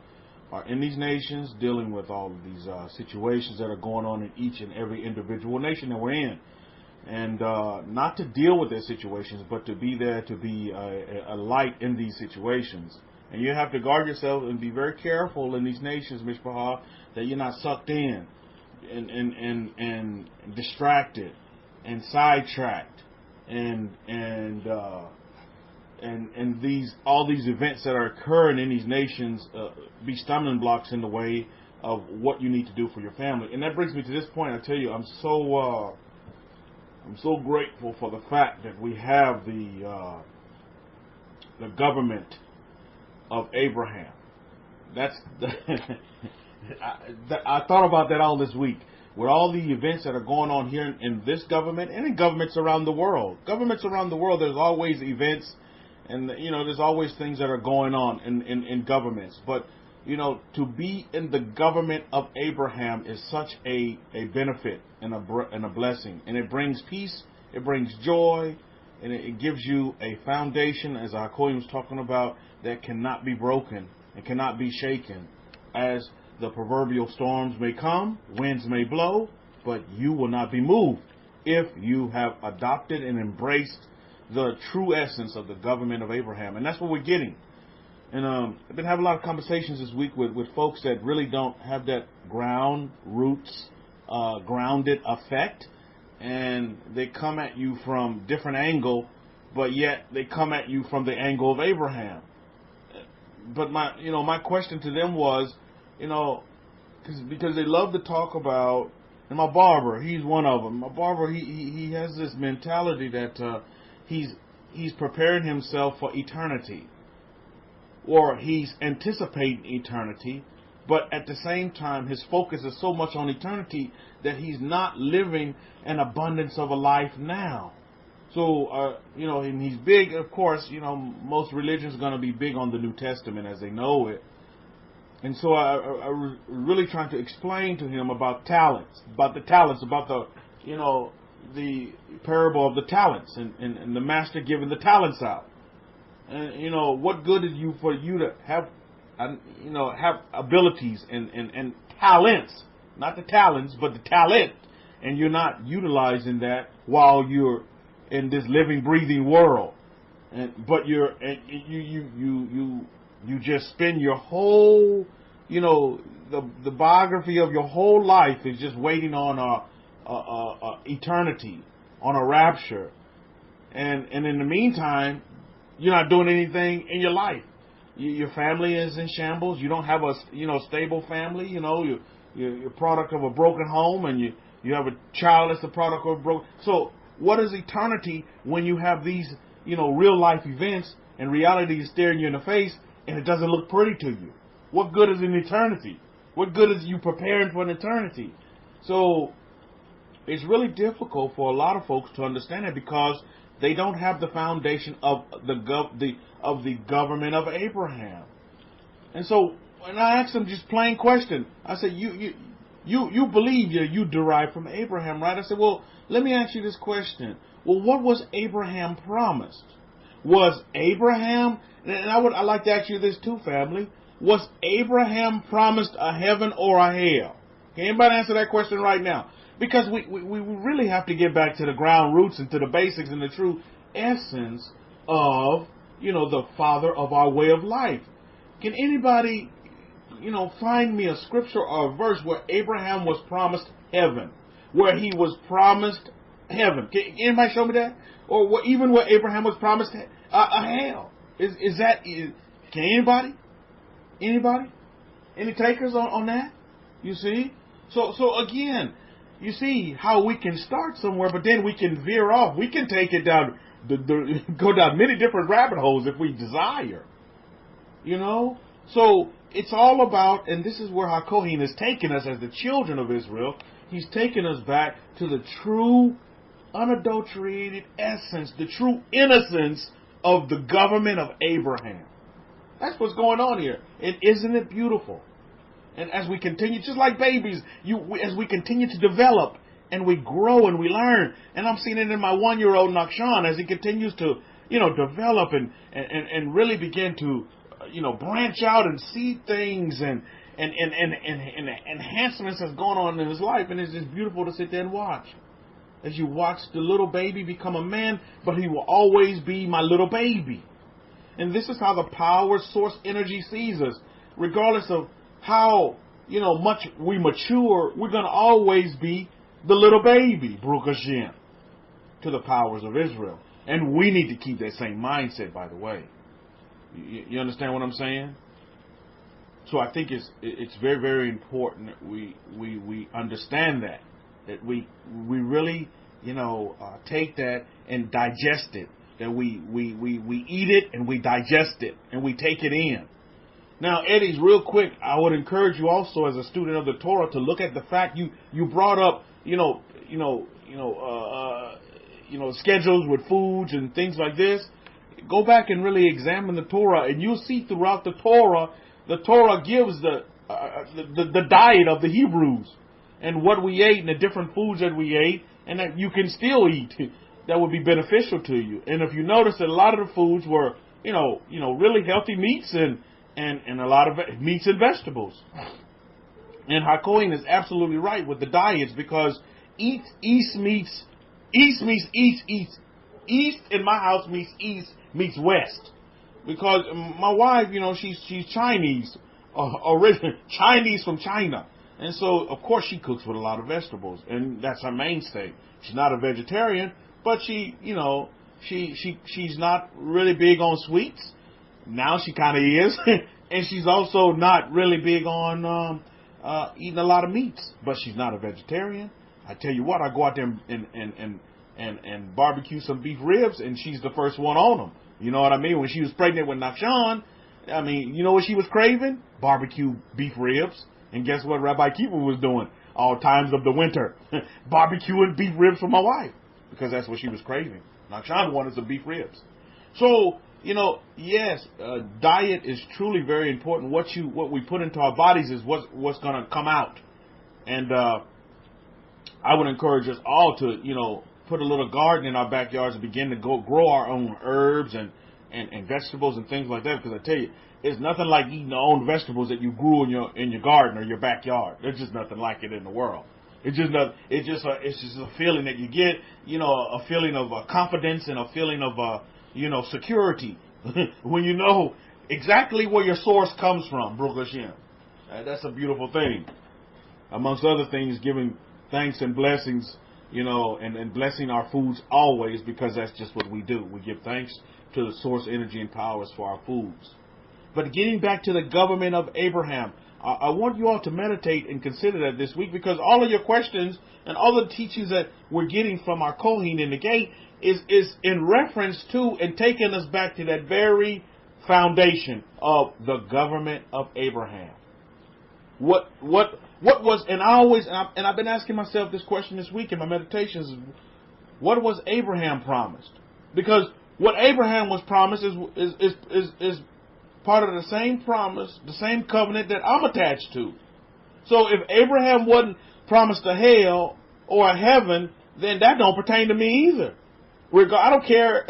in these nations dealing with all of these situations that are going on in each and every individual nation that we're in. And not to deal with their situations, but to be there to be a light in these situations. And you have to guard yourself and be very careful in these nations, Mishpahah, that you're not sucked in and distracted and sidetracked and all these events that are occurring in these nations be stumbling blocks in the way of what you need to do for your family. And that brings me to this point. I tell you, I'm so grateful for the fact that we have the government of Abraham. That's I thought about that all this week. With all the events that are going on here in this government and in governments around the world. Governments around the world, there's always events and, there's always things that are going on in governments. But, to be in the government of Abraham is such a benefit and a blessing. And it brings peace, it brings joy, and it gives you a foundation, as Hakohen was talking about, that cannot be broken and cannot be shaken. As the proverbial storms may come, winds may blow, but you will not be moved if you have adopted and embraced the true essence of the government of Abraham. And that's what we're getting. And I've been having a lot of conversations this week with folks that really don't have that grounded effect. And they come at you from different angle, but yet they come at you from the angle of Abraham. But my question to them was, because they love to talk about, and my barber, he's one of them. My barber, he has this mentality that he's preparing himself for eternity, or he's anticipating eternity, but at the same time, his focus is so much on eternity that he's not living an abundance of a life now. So, and he's big, of course, most religions are going to be big on the New Testament as they know it. And so I was really trying to explain to him about talents, about the parable of the talents and the master giving the talents out. And, what good is for you to have, have abilities and talents, not the talents, but the talent, and you're not utilizing that while you're in this living, breathing world. But you just spend your whole, the biography of your whole life is just waiting on eternity, on a rapture. And in the meantime, you're not doing anything in your life. Your family is in shambles. You don't have a, stable family. You're a product of a broken home, and you have a child that's a product of a broken. So what is eternity when you have these, real life events and reality is staring you in the face and it doesn't look pretty to you? What good is an eternity? What good is you preparing for an eternity? So it's really difficult for a lot of folks to understand it because they don't have the foundation of the government of Abraham. And so when I asked them just plain question, I said, you believe you derived from Abraham, right? I said, well, let me ask you this question. Well, what was Abraham promised? Was Abraham, and I'd like to ask you this too, family, was Abraham promised a heaven or a hell? Can anybody answer that question right now? Because we really have to get back to the ground roots and to the basics and the true essence of, the father of our way of life. Can anybody, find me a scripture or a verse where Abraham was promised heaven, where he was promised heaven? Can anybody show me that? Or even what Abraham was promised a hell? Can anybody? Anybody? Any takers on that? You see? So again, you see how we can start somewhere, but then we can veer off. We can take it down, go down many different rabbit holes if we desire. You know? So it's all about, and this is where HaKohen has taken us as the children of Israel. He's taken us back to the true, unadulterated essence, the true innocence of the government of Abraham. That's what's going on here. And isn't it beautiful? And as we continue, just like babies, as we continue to develop and we grow and we learn, and I'm seeing it in my 1-year-old Nakshan as he continues to, develop and really begin to, branch out and see things and enhancements that's going on in his life. And it's just beautiful to sit there and watch. As you watch the little baby become a man, but he will always be my little baby. And this is how the power source energy sees us. Regardless of how, much we mature, we're going to always be the little baby, Baruch Hashem, to the powers of Israel. And we need to keep that same mindset, by the way. You understand what I'm saying? So I think it's very, very important that we understand that we really, take that and digest it. That we eat it and we digest it and we take it in. Now, Eddie's real quick. I would encourage you also as a student of the Torah to look at the fact you brought up schedules with foods and things like this. Go back and really examine the Torah, and you'll see throughout the Torah gives the diet of the Hebrews and what we ate and the different foods that we ate, and that you can still eat. That would be beneficial to you. And if you notice that a lot of the foods were, really healthy meats and a lot of meats and vegetables. And HaKohen is absolutely right with the diets, because East in my house meets West. Because my wife, she's Chinese, originally Chinese from China. And so, of course, she cooks with a lot of vegetables, and that's her mainstay. She's not a vegetarian, but she's not really big on sweets. Now she kind of is. And she's also not really big on eating a lot of meats. But she's not a vegetarian. I tell you what, I go out there and barbecue some beef ribs, and she's the first one on them. You know what I mean? When she was pregnant with Nakshan, you know what she was craving? Barbecue beef ribs. And guess what Rabbi Kefa was doing all times of the winter? Barbecuing beef ribs for my wife. Because that's what she was craving. Nakshan wanted some beef ribs. So, yes, diet is truly very important. What we put into our bodies is what's going to come out. And I would encourage us all to, put a little garden in our backyards and begin to grow our own herbs and vegetables and things like that. Because I tell you, it's nothing like eating your own vegetables that you grew in your garden or your backyard. There's just nothing like it in the world. It's just a feeling that you get, a feeling of confidence and a feeling of security when you know exactly where your source comes from, Baruch Hashem. That's a beautiful thing. Amongst other things, giving thanks and blessings, and blessing our foods always, because that's just what we do. We give thanks to the source, energy, and powers for our foods. But getting back to the government of Abraham, I want you all to meditate and consider that this week, because all of your questions and all the teachings that we're getting from our Kohen in the gate is in reference to and taking us back to that very foundation of the government of Abraham. What was, and I've been asking myself this question this week in my meditations, what was Abraham promised? Because what Abraham was promised is part of the same promise, the same covenant that I'm attached to. So if Abraham wasn't promised a hell or a heaven, then that don't pertain to me either. I don't care,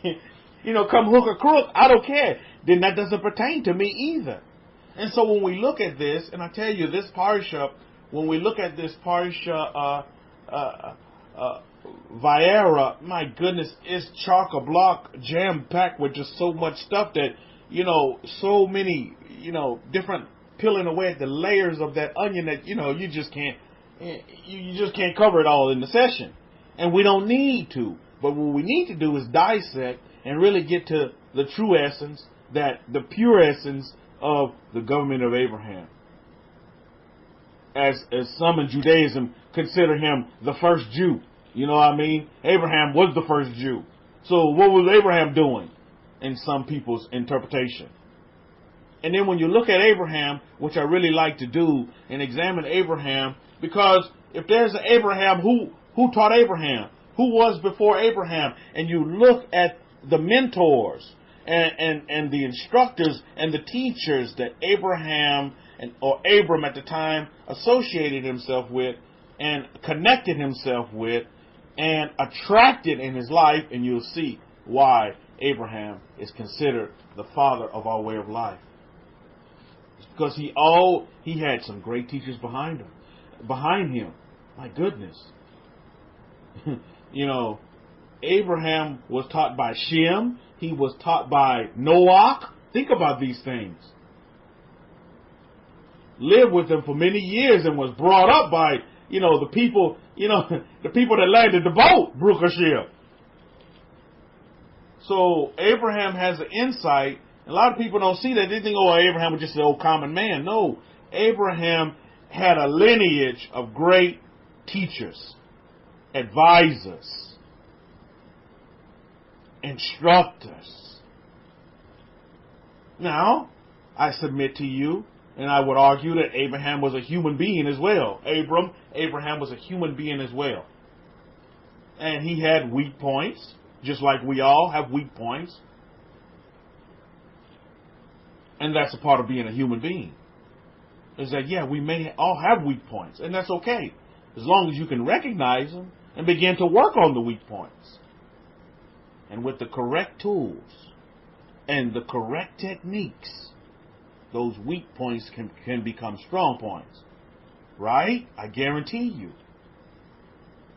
come hook or crook, I don't care. Then that doesn't pertain to me either. And so when we look at this, and I tell you, this parsha, when we look at this parsha, Vayera, my goodness, it's chock-a-block, jam-packed with just so much stuff that, so many, different peeling away at the layers of that onion that, you just can't cover it all in the session. And we don't need to. But what we need to do is dissect and really get to the true essence, the pure essence of the government of Abraham. As some in Judaism consider him the first Jew. You know what I mean? Abraham was the first Jew. So what was Abraham doing in some people's interpretation? And then when you look at Abraham, which I really like to do, and examine Abraham, because if there's an Abraham, who taught Abraham? Who was before Abraham? And you look at the mentors and the instructors and the teachers that Abraham or Abram at the time associated himself with and connected himself with and attracted in his life, and you'll see why Abraham is considered the father of our way of life. It's because he had some great teachers behind him. My goodness. You know, Abraham was taught by Shem. He was taught by Noah. Think about these things. Lived with them for many years and was brought up by, the people, the people that landed the boat, Baruch Hashem. So Abraham has an insight. A lot of people don't see that. They think, Abraham was just an old common man. No, Abraham had a lineage of great teachers, advisors, instructors. Now, I submit to you, and I would argue that Abraham was a human being as well. Abraham was a human being as well. And he had weak points, just like we all have weak points. And that's a part of being a human being. Is that, we may all have weak points, and that's okay. As long as you can recognize them and begin to work on the weak points. And with the correct tools and the correct techniques, those weak points can become strong points. Right? I guarantee you.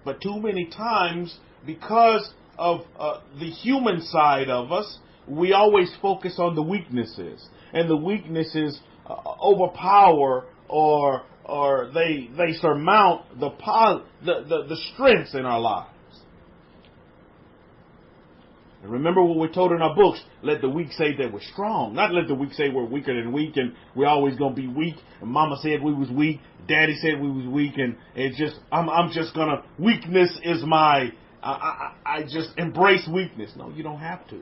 But too many times, because of the human side of us, we always focus on the weaknesses. And the weaknesses overpower or they surmount the strengths in our lives. And remember what we're told in our books, let the weak say that we're strong. Not let the weak say we're weaker than weak and we're always going to be weak. And mama said we was weak. Daddy said we was weak. And it's just, I'm just going to, weakness is my, I just embrace weakness. No, you don't have to.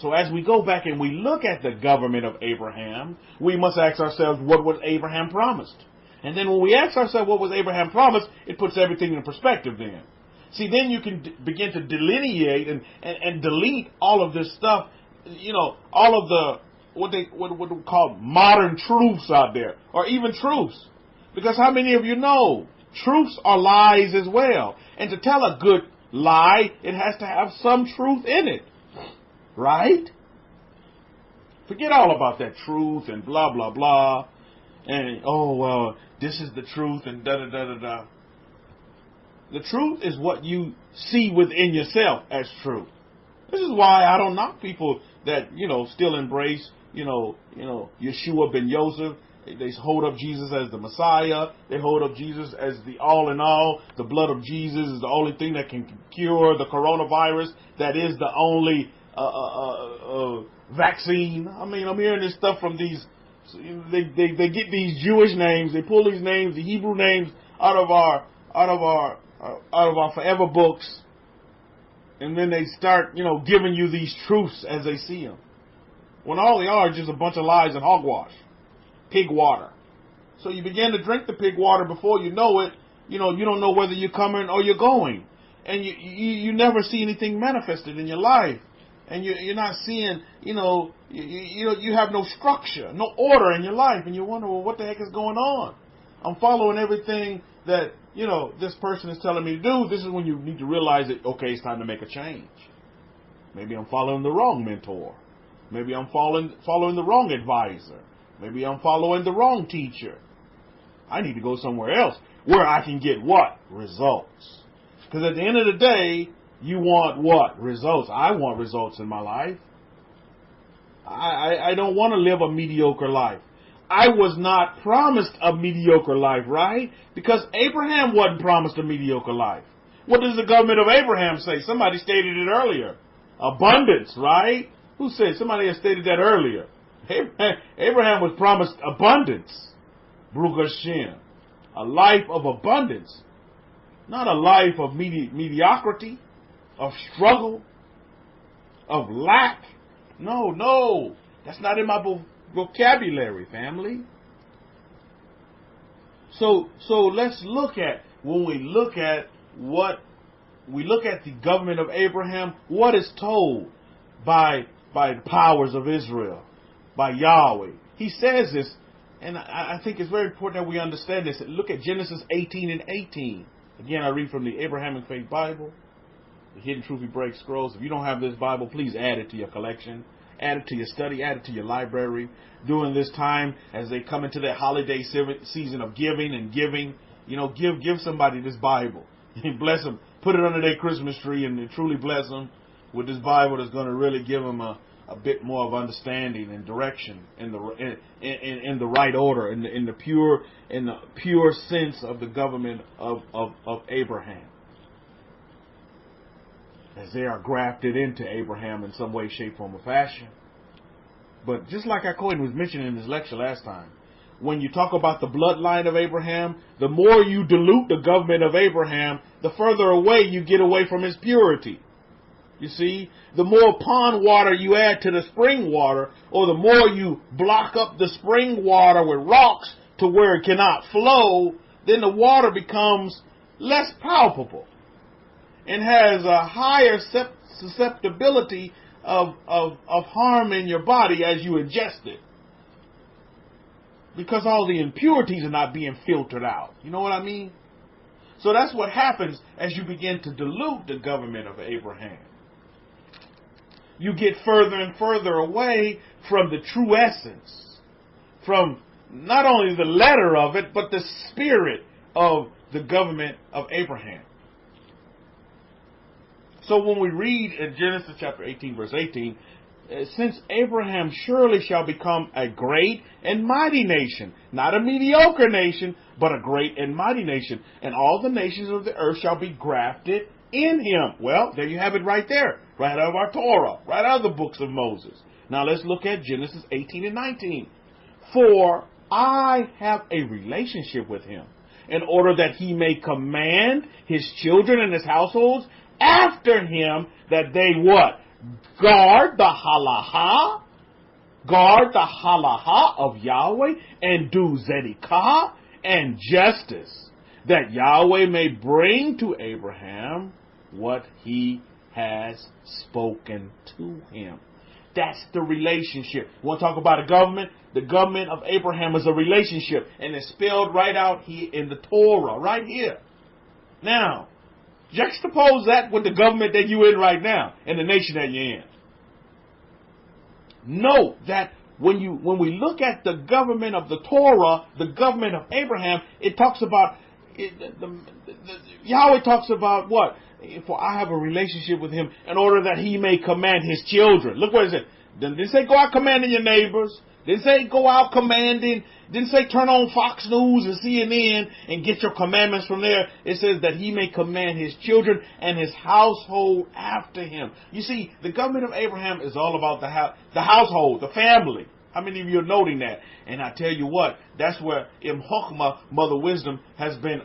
So as we go back and we look at the government of Abraham, we must ask ourselves, what was Abraham promised? And then when we ask ourselves what was Abraham promised, it puts everything in perspective then. See, then you can begin to delineate and delete all of this stuff, all of the, what we call modern truths out there, or even truths. Because how many of you know, truths are lies as well. And to tell a good lie, it has to have some truth in it. Right? Forget all about that truth and blah, blah, blah. And, this is the truth and da-da-da-da-da. The truth is what you see within yourself as true. This is why I don't knock people that, still embrace, Yeshua ben Yosef. They hold up Jesus as the Messiah. They hold up Jesus as the all in all. The blood of Jesus is the only thing that can cure the coronavirus. That is the only vaccine. I mean, I'm hearing this stuff from these. They get these Jewish names. They pull these names, the Hebrew names, out of our forever books, and then they start, giving you these truths as they see them. When all they are just a bunch of lies and hogwash, pig water. So you begin to drink the pig water before you know it. You don't know whether you're coming or you're going, and you never see anything manifested in your life, and you're not seeing, you have no structure, no order in your life, and you wonder, well, what the heck is going on? I'm following everything that this person is telling me to do. This is when you need to realize that, okay, it's time to make a change. Maybe I'm following the wrong mentor. Maybe I'm following the wrong advisor. Maybe I'm following the wrong teacher. I need to go somewhere else where I can get what? Results. Because at the end of the day, you want what? Results. I want results in my life. I don't want to live a mediocre life. I was not promised a mediocre life, right? Because Abraham wasn't promised a mediocre life. What does the government of Abraham say? Somebody stated it earlier. Abundance, right? Who said? Somebody has stated that earlier. Abraham was promised abundance. Baruch Hashem. A life of abundance. Not a life of mediocrity, of struggle, of lack. No. That's not in my vocabulary, family. So let's look at, when we look at the government of Abraham, what is told by the powers of Israel, by Yahweh. He says this, and I think it's very important that we understand this. Look at Genesis 18:18. Again, I read from the Abrahamic-Faith Bible, the Hidden Truth We Break Scrolls. If you don't have this Bible, please add it to your collection. Add it to your study. Add it to your library. During this time, as they come into their holiday season of giving and giving, give somebody this Bible. Bless them. Put it under their Christmas tree and truly bless them with this Bible that's going to really give them a bit more of understanding and direction in the right order, in the pure sense of the government of Abraham, as they are grafted into Abraham in some way, shape, form, or fashion. But just like Akoin was mentioning in his lecture last time, when you talk about the bloodline of Abraham, the more you dilute the government of Abraham, the further away you get away from his purity. You see, the more pond water you add to the spring water, or the more you block up the spring water with rocks to where it cannot flow, then the water becomes less palpable and has a higher susceptibility of harm in your body as you ingest it, because all the impurities are not being filtered out. You know what I mean? So that's what happens as you begin to dilute the government of Abraham. You get further and further away from the true essence, from not only the letter of it, but the spirit of the government of Abraham. So when we read in Genesis chapter 18, verse 18, since Abraham surely shall become a great and mighty nation, not a mediocre nation, but a great and mighty nation, and all the nations of the earth shall be grafted in him. Well, there you have it right there, right out of our Torah, right out of the books of Moses. Now let's look at Genesis 18 and 19. For I have a relationship with him, in order that he may command his children and his households after him, that they what? Guard the halacha of Yahweh, and do zedekah and justice, that Yahweh may bring to Abraham what he has spoken to him. That's the relationship. You want to talk about a government? The government of Abraham is a relationship, and it's spelled right out here in the Torah, right here. Now, juxtapose that with the government that you're in right now, and the nation that you're in. Note that when we look at the government of the Torah, the government of Abraham, it talks about, Yahweh talks about what? For I have a relationship with him in order that he may command his children. Look what it said. Didn't say go out commanding your neighbors. Didn't say go out commanding. Didn't say turn on Fox News and CNN and get your commandments from there. It says that he may command his children and his household after him. You see, the government of Abraham is all about the household, the family. How many of you are noting that? And I tell you what, that's where Chokmah, Mother Wisdom, has been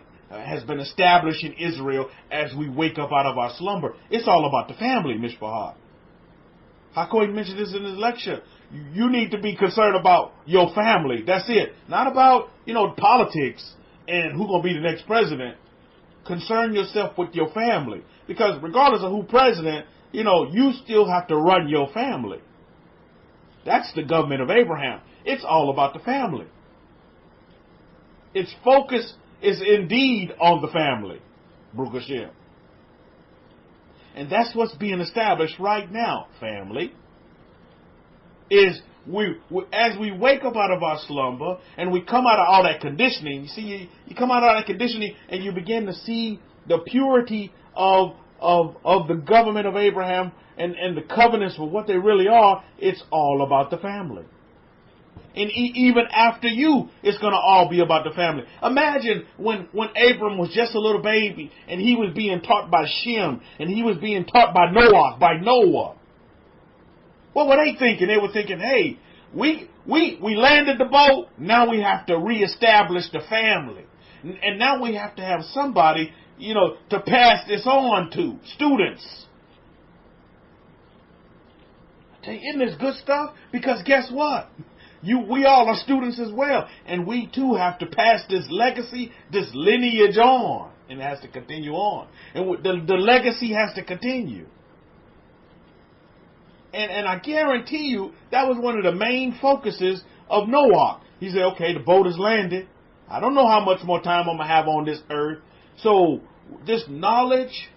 established in Israel as we wake up out of our slumber. It's all about the family, Mishpahah. Hakoy mentioned this in his lecture. You need to be concerned about your family. That's it. Not about, politics and who's going to be the next president. Concern yourself with your family. Because regardless of who president, you still have to run your family. That's the government of Abraham. It's all about the family. Its focus is indeed on the family. Baruch Hashem. And that's what's being established right now, family. Is as we wake up out of our slumber and we come out of all that conditioning, you come out of that conditioning and you begin to see the purity of the government of Abraham and the covenants for what they really are. It's all about the family. And even after you, it's going to all be about the family. Imagine when Abram was just a little baby and he was being taught by Shem and he was being taught by Noah. What were they thinking? They were thinking, hey, we landed the boat. Now we have to reestablish the family. And now we have to have somebody, to pass this on to, students. I tell you, isn't this good stuff? Because guess what? We all are students as well. And we too have to pass this legacy, this lineage on. And it has to continue on. And the legacy has to continue. And I guarantee you, that was one of the main focuses of Noah. He said, okay, the boat has landed. I don't know how much more time I'm going to have on this earth. So this knowledge,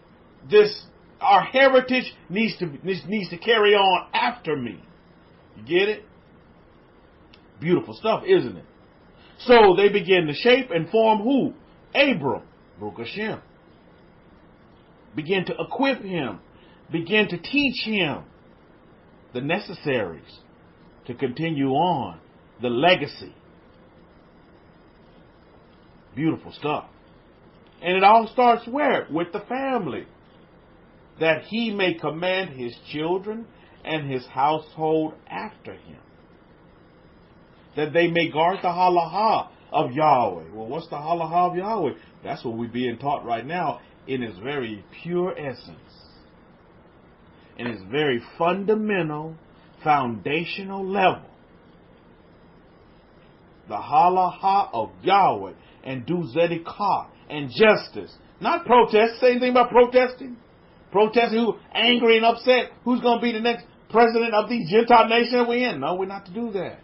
our heritage needs to carry on after me. You get it? Beautiful stuff, isn't it? So they begin to shape and form who? Abram, Baruch Hashem. Begin to equip him. Begin to teach him the necessaries to continue on the legacy. Beautiful stuff. And it all starts where? With the family. That he may command his children and his household after him. That they may guard the halacha of Yahweh. Well, what's the halacha of Yahweh? That's what we're being taught right now in its very pure essence. In its very fundamental, foundational level. The halacha of Yahweh and do zedekah and justice. Not protest. Say anything about protesting? Protesting who angry and upset. Who's going to be the next president of these Gentile nations that we're in? No, we're not to do that.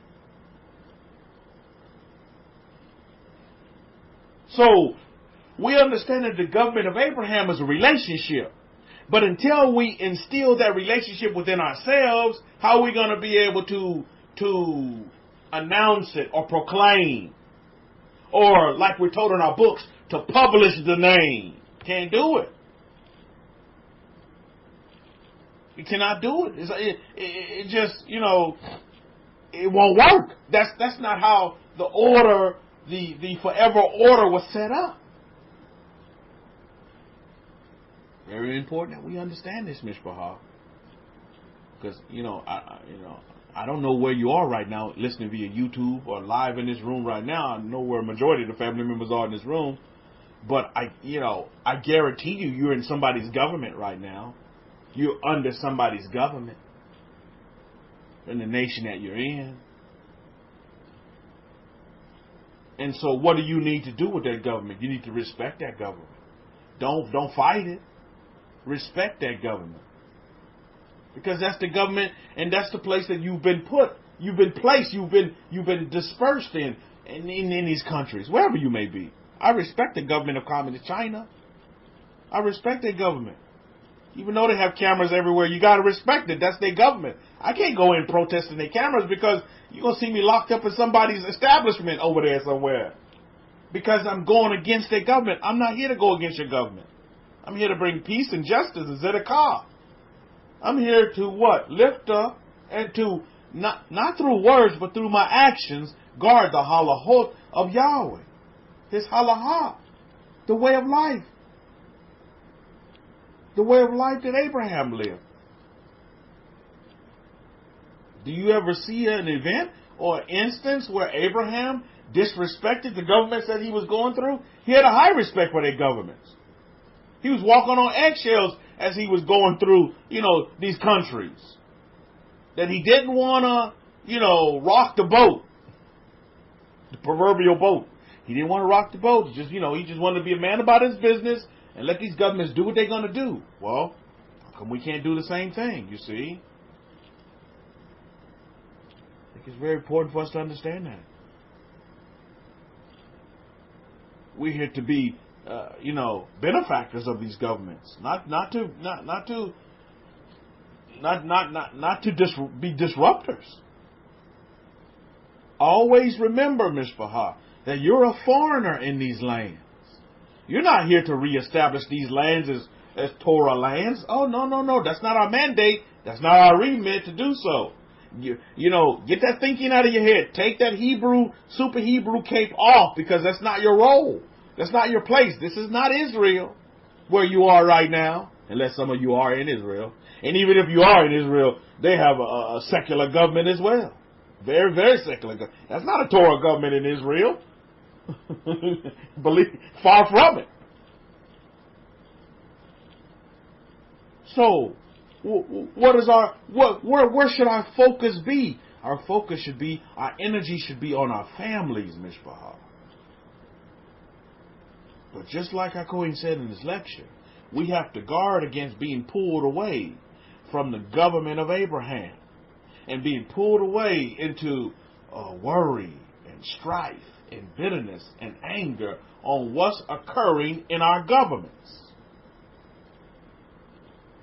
So, we understand that the government of Abraham is a relationship. But until we instill that relationship within ourselves, how are we going to be able to announce it or proclaim? Or, like we're told in our books, to publish the name. Can't do it. You cannot do it. It just, it won't work. That's not how the order, the forever order was set up. Very important that we understand this, Mishpachah. Because, I don't know where you are right now, listening via YouTube or live in this room right now. I know where a majority of the family members are in this room. But, I guarantee you're in somebody's government right now. You're under somebody's government in the nation that you're in. And so what do you need to do with that government? You need to respect that government. Don't fight it. Respect that government. Because that's the government and that's the place that you've been put. You've been placed. You've been dispersed in these countries, wherever you may be. I respect the government of Communist China. I respect their government. Even though they have cameras everywhere, you got to respect it. That's their government. I can't go in protesting their cameras because you're going to see me locked up in somebody's establishment over there somewhere. Because I'm going against their government. I'm not here to go against your government. I'm here to bring peace and justice and zedekah. I'm here to what? Lift up and to, not through words, but through my actions, guard the halachot of Yahweh. His halacha. The way of life. The way of life that Abraham lived. Do you ever see an event or instance where Abraham disrespected the governments that he was going through? He had a high respect for their governments. He was walking on eggshells as he was going through, these countries. That he didn't want to, rock the boat. The proverbial boat. He didn't want to rock the boat. He just wanted to be a man about his business and let these governments do what they're going to do. Well, how come we can't do the same thing, you see? I think it's very important for us to understand that. We're here to be, benefactors of these governments, not to be disruptors. Always remember, Mishpachah, that you're a foreigner in these lands. You're not here to reestablish these lands as Torah lands. Oh, no. That's not our mandate. That's not our remit to do so. You know, get that thinking out of your head. Take that super Hebrew cape off, because that's not your role. That's not your place. This is not Israel where you are right now, unless some of you are in Israel. And even if you are in Israel, they have a secular government as well. Very, very secular government. That's not a Torah government in Israel. Far from it. So, where should our focus be? Our focus should be, our energy should be on our families, Mishpachah. But just like Hakohen said in his lecture, we have to guard against being pulled away from the government of Abraham and being pulled away into worry and strife and bitterness and anger on what's occurring in our governments.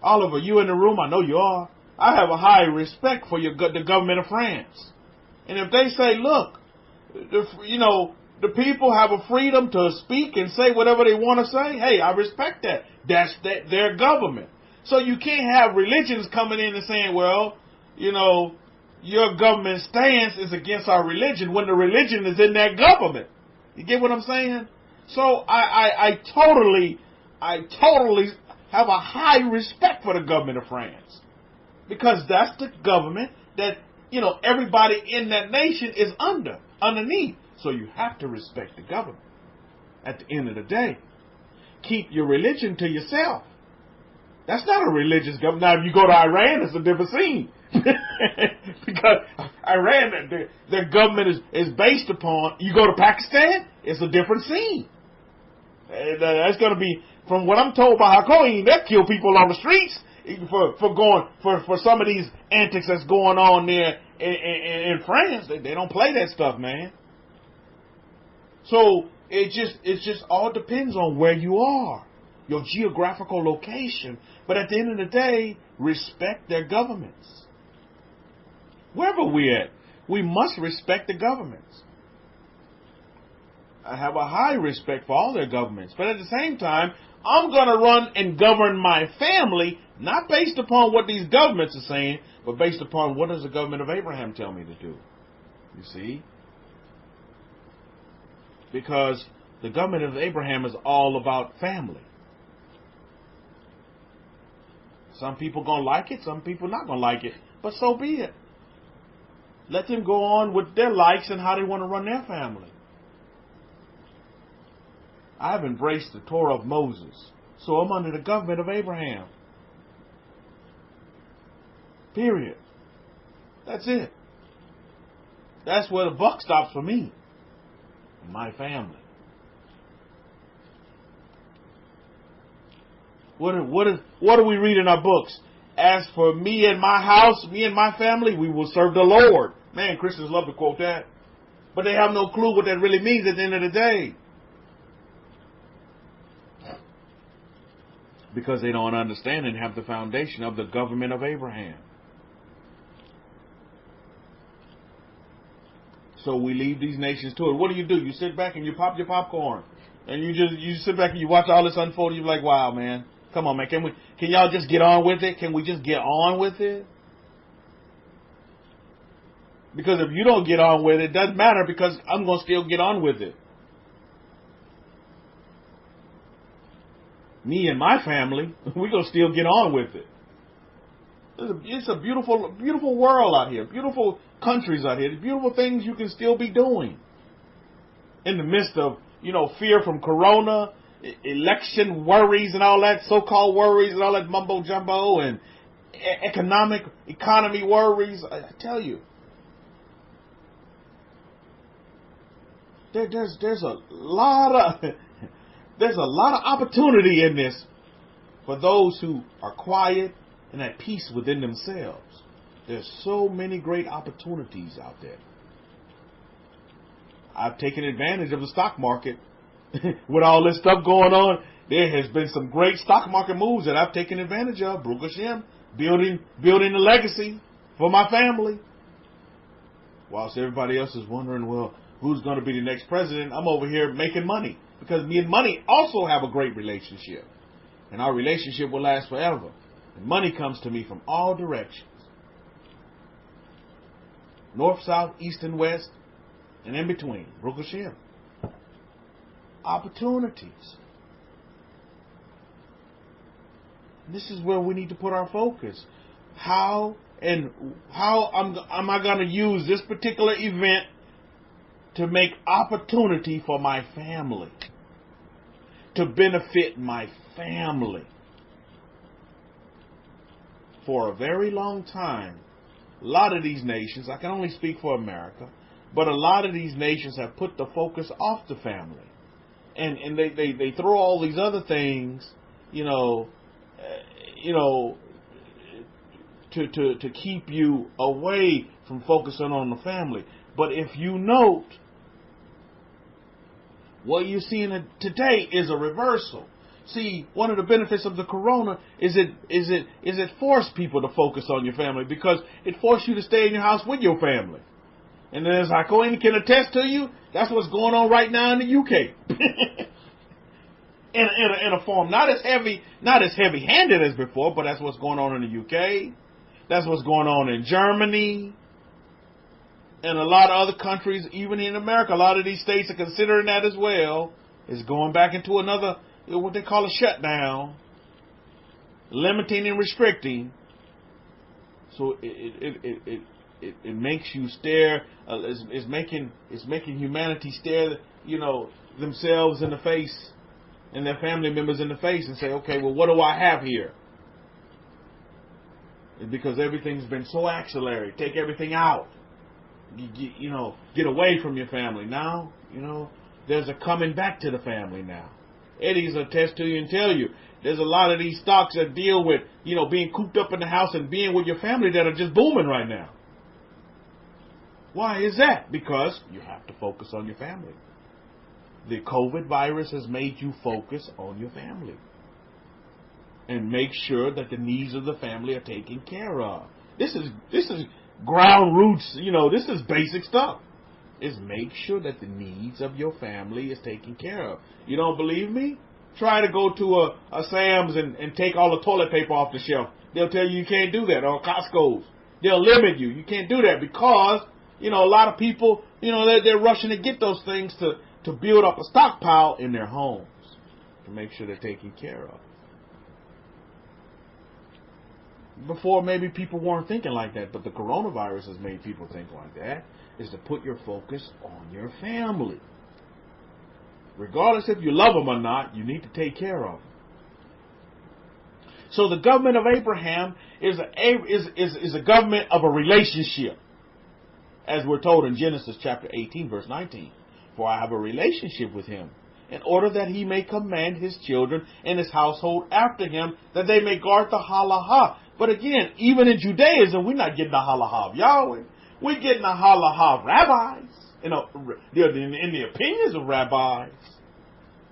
Oliver, you in the room? I know you are. I have a high respect for the government of France. And if they say, look, the people have a freedom to speak and say whatever they want to say, hey, I respect that. That's their government. So you can't have religions coming in and saying, well, your government stance is against our religion when the religion is in that government. You get what I'm saying? So I totally have a high respect for the government of France, because that's the government that, everybody in that nation is underneath. So you have to respect the government. At the end of the day, keep your religion to yourself. That's not a religious government. Now, if you go to Iran, it's a different scene. Because Iran, their government is based upon, you go to Pakistan, it's a different scene. That's going to be, from what I'm told by Hakohen, that kill people on the streets for some of these antics that's going on there in France. They don't play that stuff, man. So it just all depends on where you are, your geographical location. But at the end of the day, respect their governments. Wherever we're at, we must respect the governments. I have a high respect for all their governments. But at the same time, I'm going to run and govern my family, not based upon what these governments are saying, but based upon what does the government of Abraham tell me to do. You see? Because the government of Abraham is all about family. Some people going to like it, some people not going to like it, but so be it. Let them go on with their likes and how they want to run their family. I've embraced the Torah of Moses, so I'm under the government of Abraham. Period. That's it. That's where the buck stops for me and my family. What do we read in our books? As for me and my house, me and my family, we will serve the Lord. Man, Christians love to quote that. But they have no clue what that really means at the end of the day. Because they don't understand and have the foundation of the government of Abraham. So we leave these nations to it. What do? You sit back and you pop your popcorn. And you sit back and you watch all this unfold. You're like, wow, man. Come on, man. Can y'all just get on with it? Can we just get on with it? Because if you don't get on with it, it doesn't matter, because I'm going to still get on with it. Me and my family, we're going to still get on with it. It's a beautiful, beautiful world out here. Beautiful countries out here. There's beautiful things you can still be doing. In the midst of, fear from corona, election worries and all that, so-called worries and all that mumbo-jumbo, and economy worries. I tell you, there's a lot of opportunity in this for those who are quiet and at peace within themselves. There's so many great opportunities out there. I've taken advantage of the stock market. With all this stuff going on, there has been some great stock market moves that I've taken advantage of. Baruch Hashem, building a legacy for my family. Whilst everybody else is wondering, well, who's going to be the next president? I'm over here making money, because me and money also have a great relationship. And our relationship will last forever. And money comes to me from all directions. North, south, east, and west, and in between. Baruch Hashem. Opportunities. This is where we need to put our focus. How am I going to use this particular event to make opportunity for my family, to benefit my family? For a very long time, a lot of these nations, I can only speak for America, but a lot of these nations have put the focus off the family. And they throw all these other things, to keep you away from focusing on the family. But if you note, what you're seeing today is a reversal. See, one of the benefits of the corona is it forced people to focus on your family, because it forced you to stay in your house with your family. And as I can attest to you, that's what's going on right now in the UK. in a form not as heavy-handed as before, but that's what's going on in the UK. That's what's going on in Germany. And a lot of other countries, even in America, a lot of these states are considering that as well. It's going back into another, what they call a shutdown, limiting and restricting. So it makes you stare. It's making humanity stare, themselves in the face and their family members in the face and say, okay, well, what do I have here? It's because everything's been so axillary. Take everything out. Get away from your family. Now, there's a coming back to the family now. Eddie's attest to you and tell you, there's a lot of these stocks that deal with, being cooped up in the house and being with your family that are just booming right now. Why is that? Because you have to focus on your family. The COVID virus has made you focus on your family. And make sure that the needs of the family are taken care of. This is ground roots, this is basic stuff. Is make sure that the needs of your family is taken care of. You don't believe me? Try to go to a Sam's and take all the toilet paper off the shelf. They'll tell you can't do that. Or Costco's. They'll limit you. You can't do that because, a lot of people, they're rushing to get those things to build up a stockpile in their homes to make sure they're taken care of. Before, maybe people weren't thinking like that, but the coronavirus has made people think like that, is to put your focus on your family. Regardless if you love them or not, you need to take care of them. So the government of Abraham is a government of a relationship, as we're told in Genesis chapter 18, verse 19. For I have a relationship with him, in order that he may command his children and his household after him, that they may guard the halacha. But again, even in Judaism, we're not getting the halacha of Yahweh. We're getting the halacha of rabbis, in the opinions of rabbis.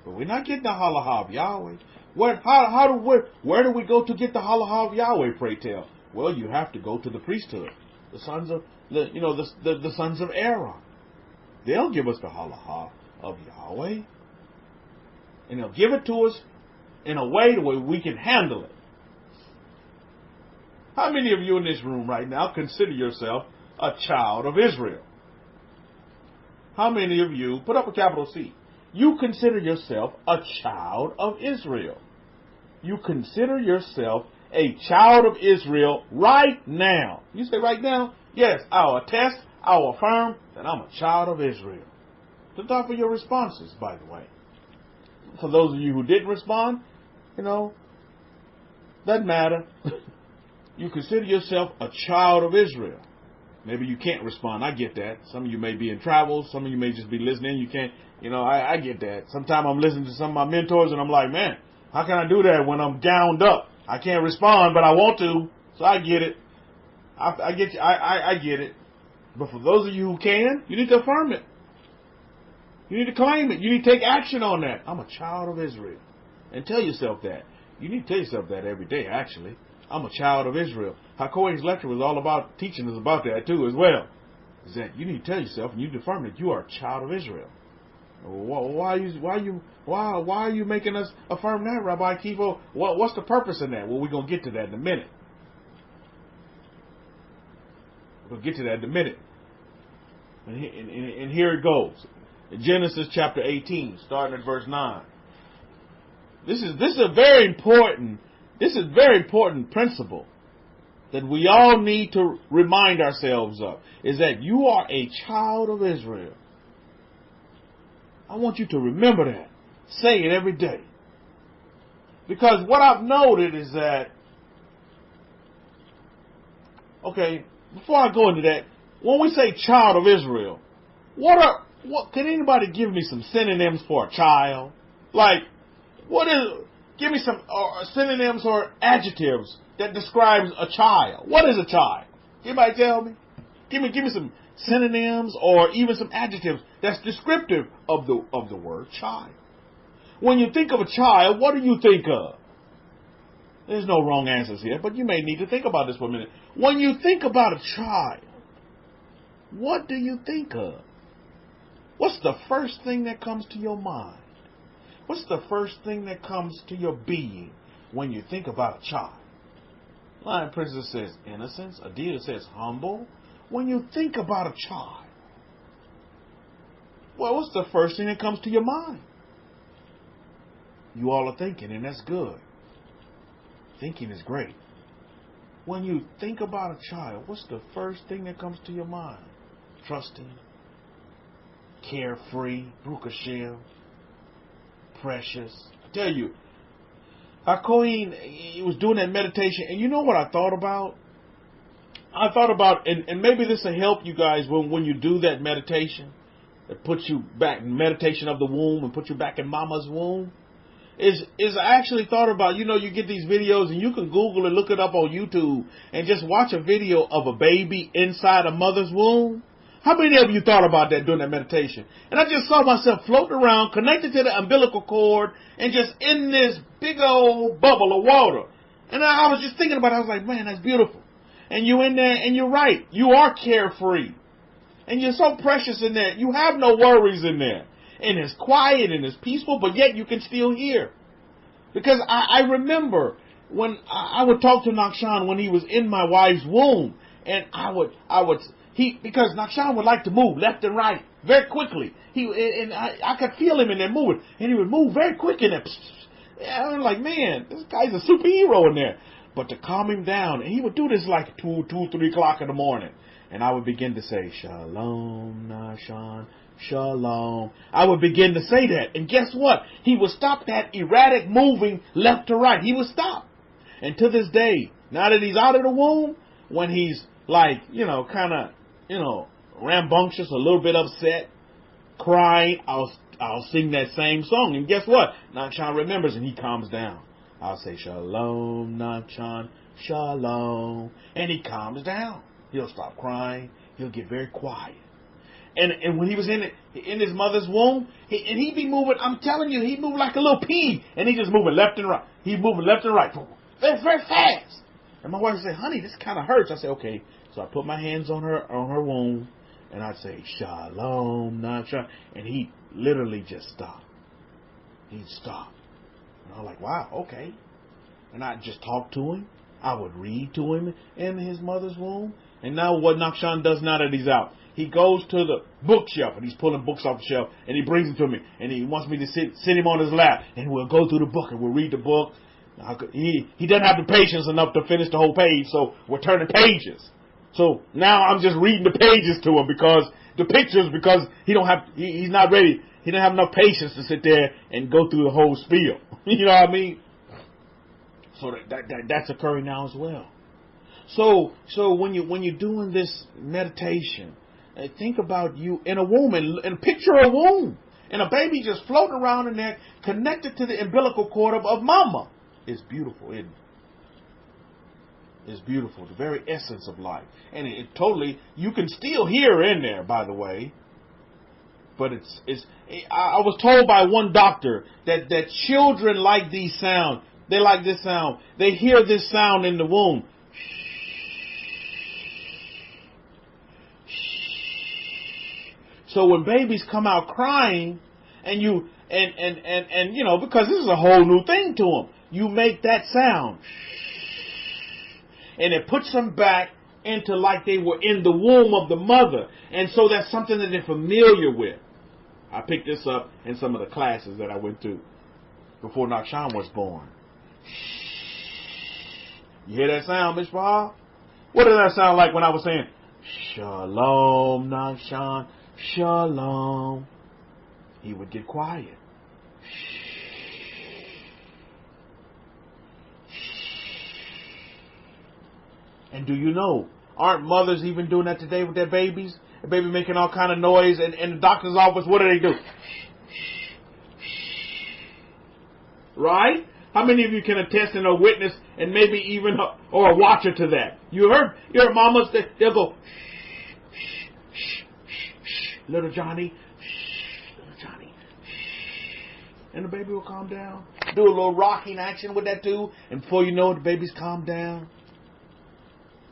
But we're not getting the halacha of Yahweh. Where do we go to get the halacha of Yahweh, pray tell? Well, you have to go to the priesthood, the sons of the sons of Aaron. They'll give us the halacha of Yahweh, and they'll give it to us in a way the way we can handle it. How many of you in this room right now consider yourself a child of Israel? How many of you, put up a capital C, you consider yourself a child of Israel? You consider yourself a child of Israel right now. You say right now? Yes, I'll attest, I'll affirm that I'm a child of Israel. Just offer your responses, by the way. For those of you who didn't respond, doesn't matter. You consider yourself a child of Israel. Maybe you can't respond. I get that. Some of you may be in travel. Some of you may just be listening. You can't, I get that. Sometimes I'm listening to some of my mentors and I'm like, man, how can I do that when I'm gowned up? I can't respond, but I want to. So I get it. I get you. I get it. But for those of you who can, you need to affirm it. You need to claim it. You need to take action on that. I'm a child of Israel. And tell yourself that. You need to tell yourself that every day, actually. I'm a child of Israel. HaKohen's lecture was all about teaching us about that too as well. Is that you need to tell yourself and you affirm that you are a child of Israel. Why are you making us affirm that, Rabbi Kefa? What's the purpose in that? Well, we're going to get to that in a minute. And here it goes. Genesis chapter 18, starting at verse 9. This is a very important principle that we all need to remind ourselves of, is that you are a child of Israel. I want you to remember that. Say it every day. Because what I've noted is that, okay, before I go into that, when we say child of Israel, can anybody give me some synonyms for a child? Like, give me some synonyms or adjectives that describes a child. What is a child? Anybody tell me? Give me some synonyms or even some adjectives that's descriptive of the word child. When you think of a child, what do you think of? There's no wrong answers here, but you may need to think about this for a minute. When you think about a child, what do you think of? What's the first thing that comes to your mind? What's the first thing that comes to your being when you think about a child? Lion Princess says innocence. Adidas says humble. When you think about a child, well, what's the first thing that comes to your mind? You all are thinking, and that's good. Thinking is great. When you think about a child, what's the first thing that comes to your mind? Trusting, carefree, Baruch Hashem, precious. I tell you, he was doing that meditation, and you know what I thought about? I thought about, and maybe this will help you guys when you do that meditation, that puts you back, meditation of the womb, and put you back in mama's womb. Is I actually thought about, you get these videos, and you can Google and look it up on YouTube, and just watch a video of a baby inside a mother's womb. How many of you thought about that during that meditation? And I just saw myself floating around, connected to the umbilical cord, and just in this big old bubble of water. And I was just thinking about it. I was like, man, that's beautiful. And you're in there, and you're right. You are carefree. And you're so precious in there. You have no worries in there. And it's quiet and it's peaceful, but yet you can still hear. Because I remember when I would talk to Nakshan when he was in my wife's womb. And because Nakshan would like to move left and right very quickly. I could feel him in there moving. And he would move very quick in there. I was like, man, this guy's a superhero in there. But to calm him down, and he would do this like 2, 3 o'clock in the morning. And I would begin to say, Shalom, Nakshan, Shalom. I would begin to say that. And guess what? He would stop that erratic moving left to right. He would stop. And to this day, now that he's out of the womb, when he's like, kind of, rambunctious, a little bit upset, crying, I'll sing that same song. And guess what? Nakshan remembers and he calms down. I'll say, Shalom, Nakshan, Shalom. And he calms down. He'll stop crying. He'll get very quiet. And when he was in his mother's womb, he'd be moving, I'm telling you, he'd move like a little pea. And he's just moving left and right. He's moving left and right. Very, very fast. And my wife would say, honey, this kind of hurts. I say, okay. So I put my hands on her womb. And I'd say, Shalom, Nakshan. And he'd literally just stop. He'd stop. And I'm like, wow, okay. And I'd just talk to him. I would read to him in his mother's womb. And now what Nakshan does now that he's out, he goes to the bookshelf and he's pulling books off the shelf and he brings them to me and he wants me to sit him on his lap and we'll go through the book and we'll read the book. He doesn't have the patience enough to finish the whole page, so we're turning pages. So now I'm just reading the pages to him because he's not ready. He didn't have enough patience to sit there and go through the whole spiel. You know what I mean? So that's occurring now as well. So when you're doing this meditation, think about you in a womb and picture a womb and a baby just floating around in there, connected to the umbilical cord of mama. It's beautiful, isn't it? It's beautiful, the very essence of life, and it totally, you can still hear in there, by the way. But I was told by one doctor that children like these sounds. They like this sound. They hear this sound in the womb. So when babies come out crying, and because this is a whole new thing to them, you make that sound, and it puts them back into like they were in the womb of the mother. And so that's something that they're familiar with. I picked this up in some of the classes that I went to before Nakshan was born. You hear that sound, Mishpah? What did that sound like when I was saying, Shalom, Nakshan, Shalom? He would get quiet. And do you know, aren't mothers even doing that today with their babies? The baby making all kind of noise, and in the doctor's office, what do? Right? How many of you can attest and a witness and maybe even or a watcher to that? You heard mamas, they'll go, little Johnny, little Johnny, and the baby will calm down. Do a little rocking action with that too, and before you know it, the baby's calmed down.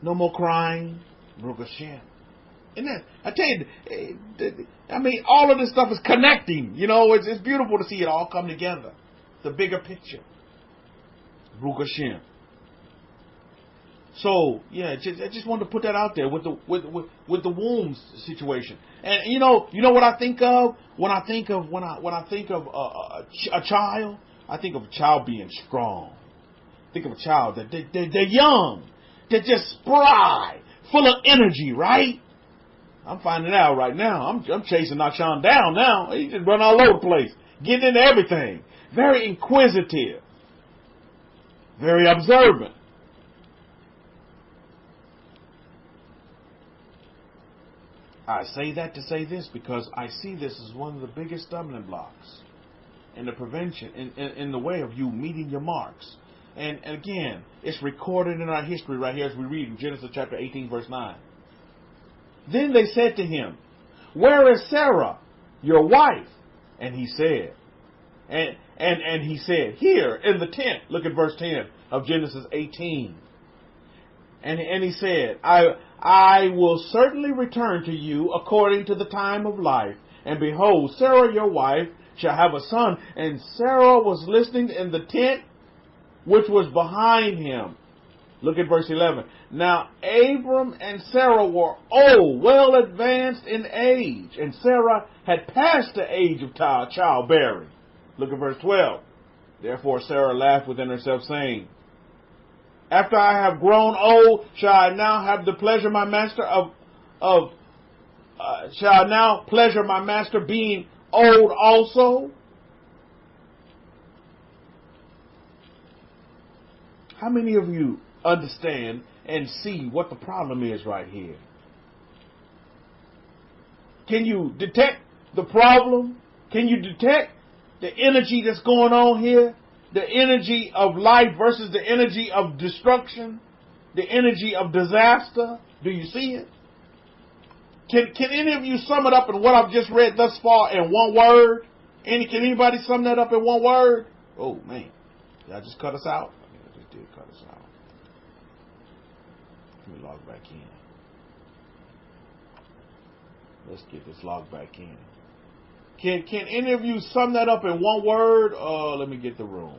No more crying. Baruch Hashem. And then, I tell you, I mean, all of this stuff is connecting. You know, it's beautiful to see it all come together. The bigger picture. Baruch Hashem. So, yeah, I just wanted to put that out there with the womb situation. And you know what I think of when I think of a child. I think of a child being strong. Think of a child that they're young. They're just spry, full of energy, right? I'm finding out right now. I'm chasing Nakshan down now. He just run all over the place, getting into everything. Very inquisitive, very observant. I say that to say this because I see this as one of the biggest stumbling blocks in the prevention, in the way of you meeting your marks. And again, it's recorded in our history right here as we read in Genesis chapter 18, verse 9. Then they said to him, where is Sarah, your wife? And he said, and he said, here in the tent. Look at verse 10 of Genesis 18. And he said, I will certainly return to you according to the time of life. And behold, Sarah, your wife, shall have a son. And Sarah was listening in the tent which was behind him. Look at verse 11. Now Abram and Sarah were old, well advanced in age, and Sarah had passed the age of childbearing. Look at verse 12. Therefore Sarah laughed within herself, saying, after I have grown old, shall I now have the pleasure my master shall I now pleasure my master being old also? How many of you understand and see what the problem is right here? Can you detect the problem? Can you detect the energy that's going on here? The energy of life versus the energy of destruction? The energy of disaster? Do you see it? Can any of you sum it up in what I've just read thus far in one word? Can anybody sum that up in one word? Oh, man. Did I just cut us out? Did cut us out. Let me log back in. Let's get this log back in. Can any of you sum that up in one word? Let me get the room.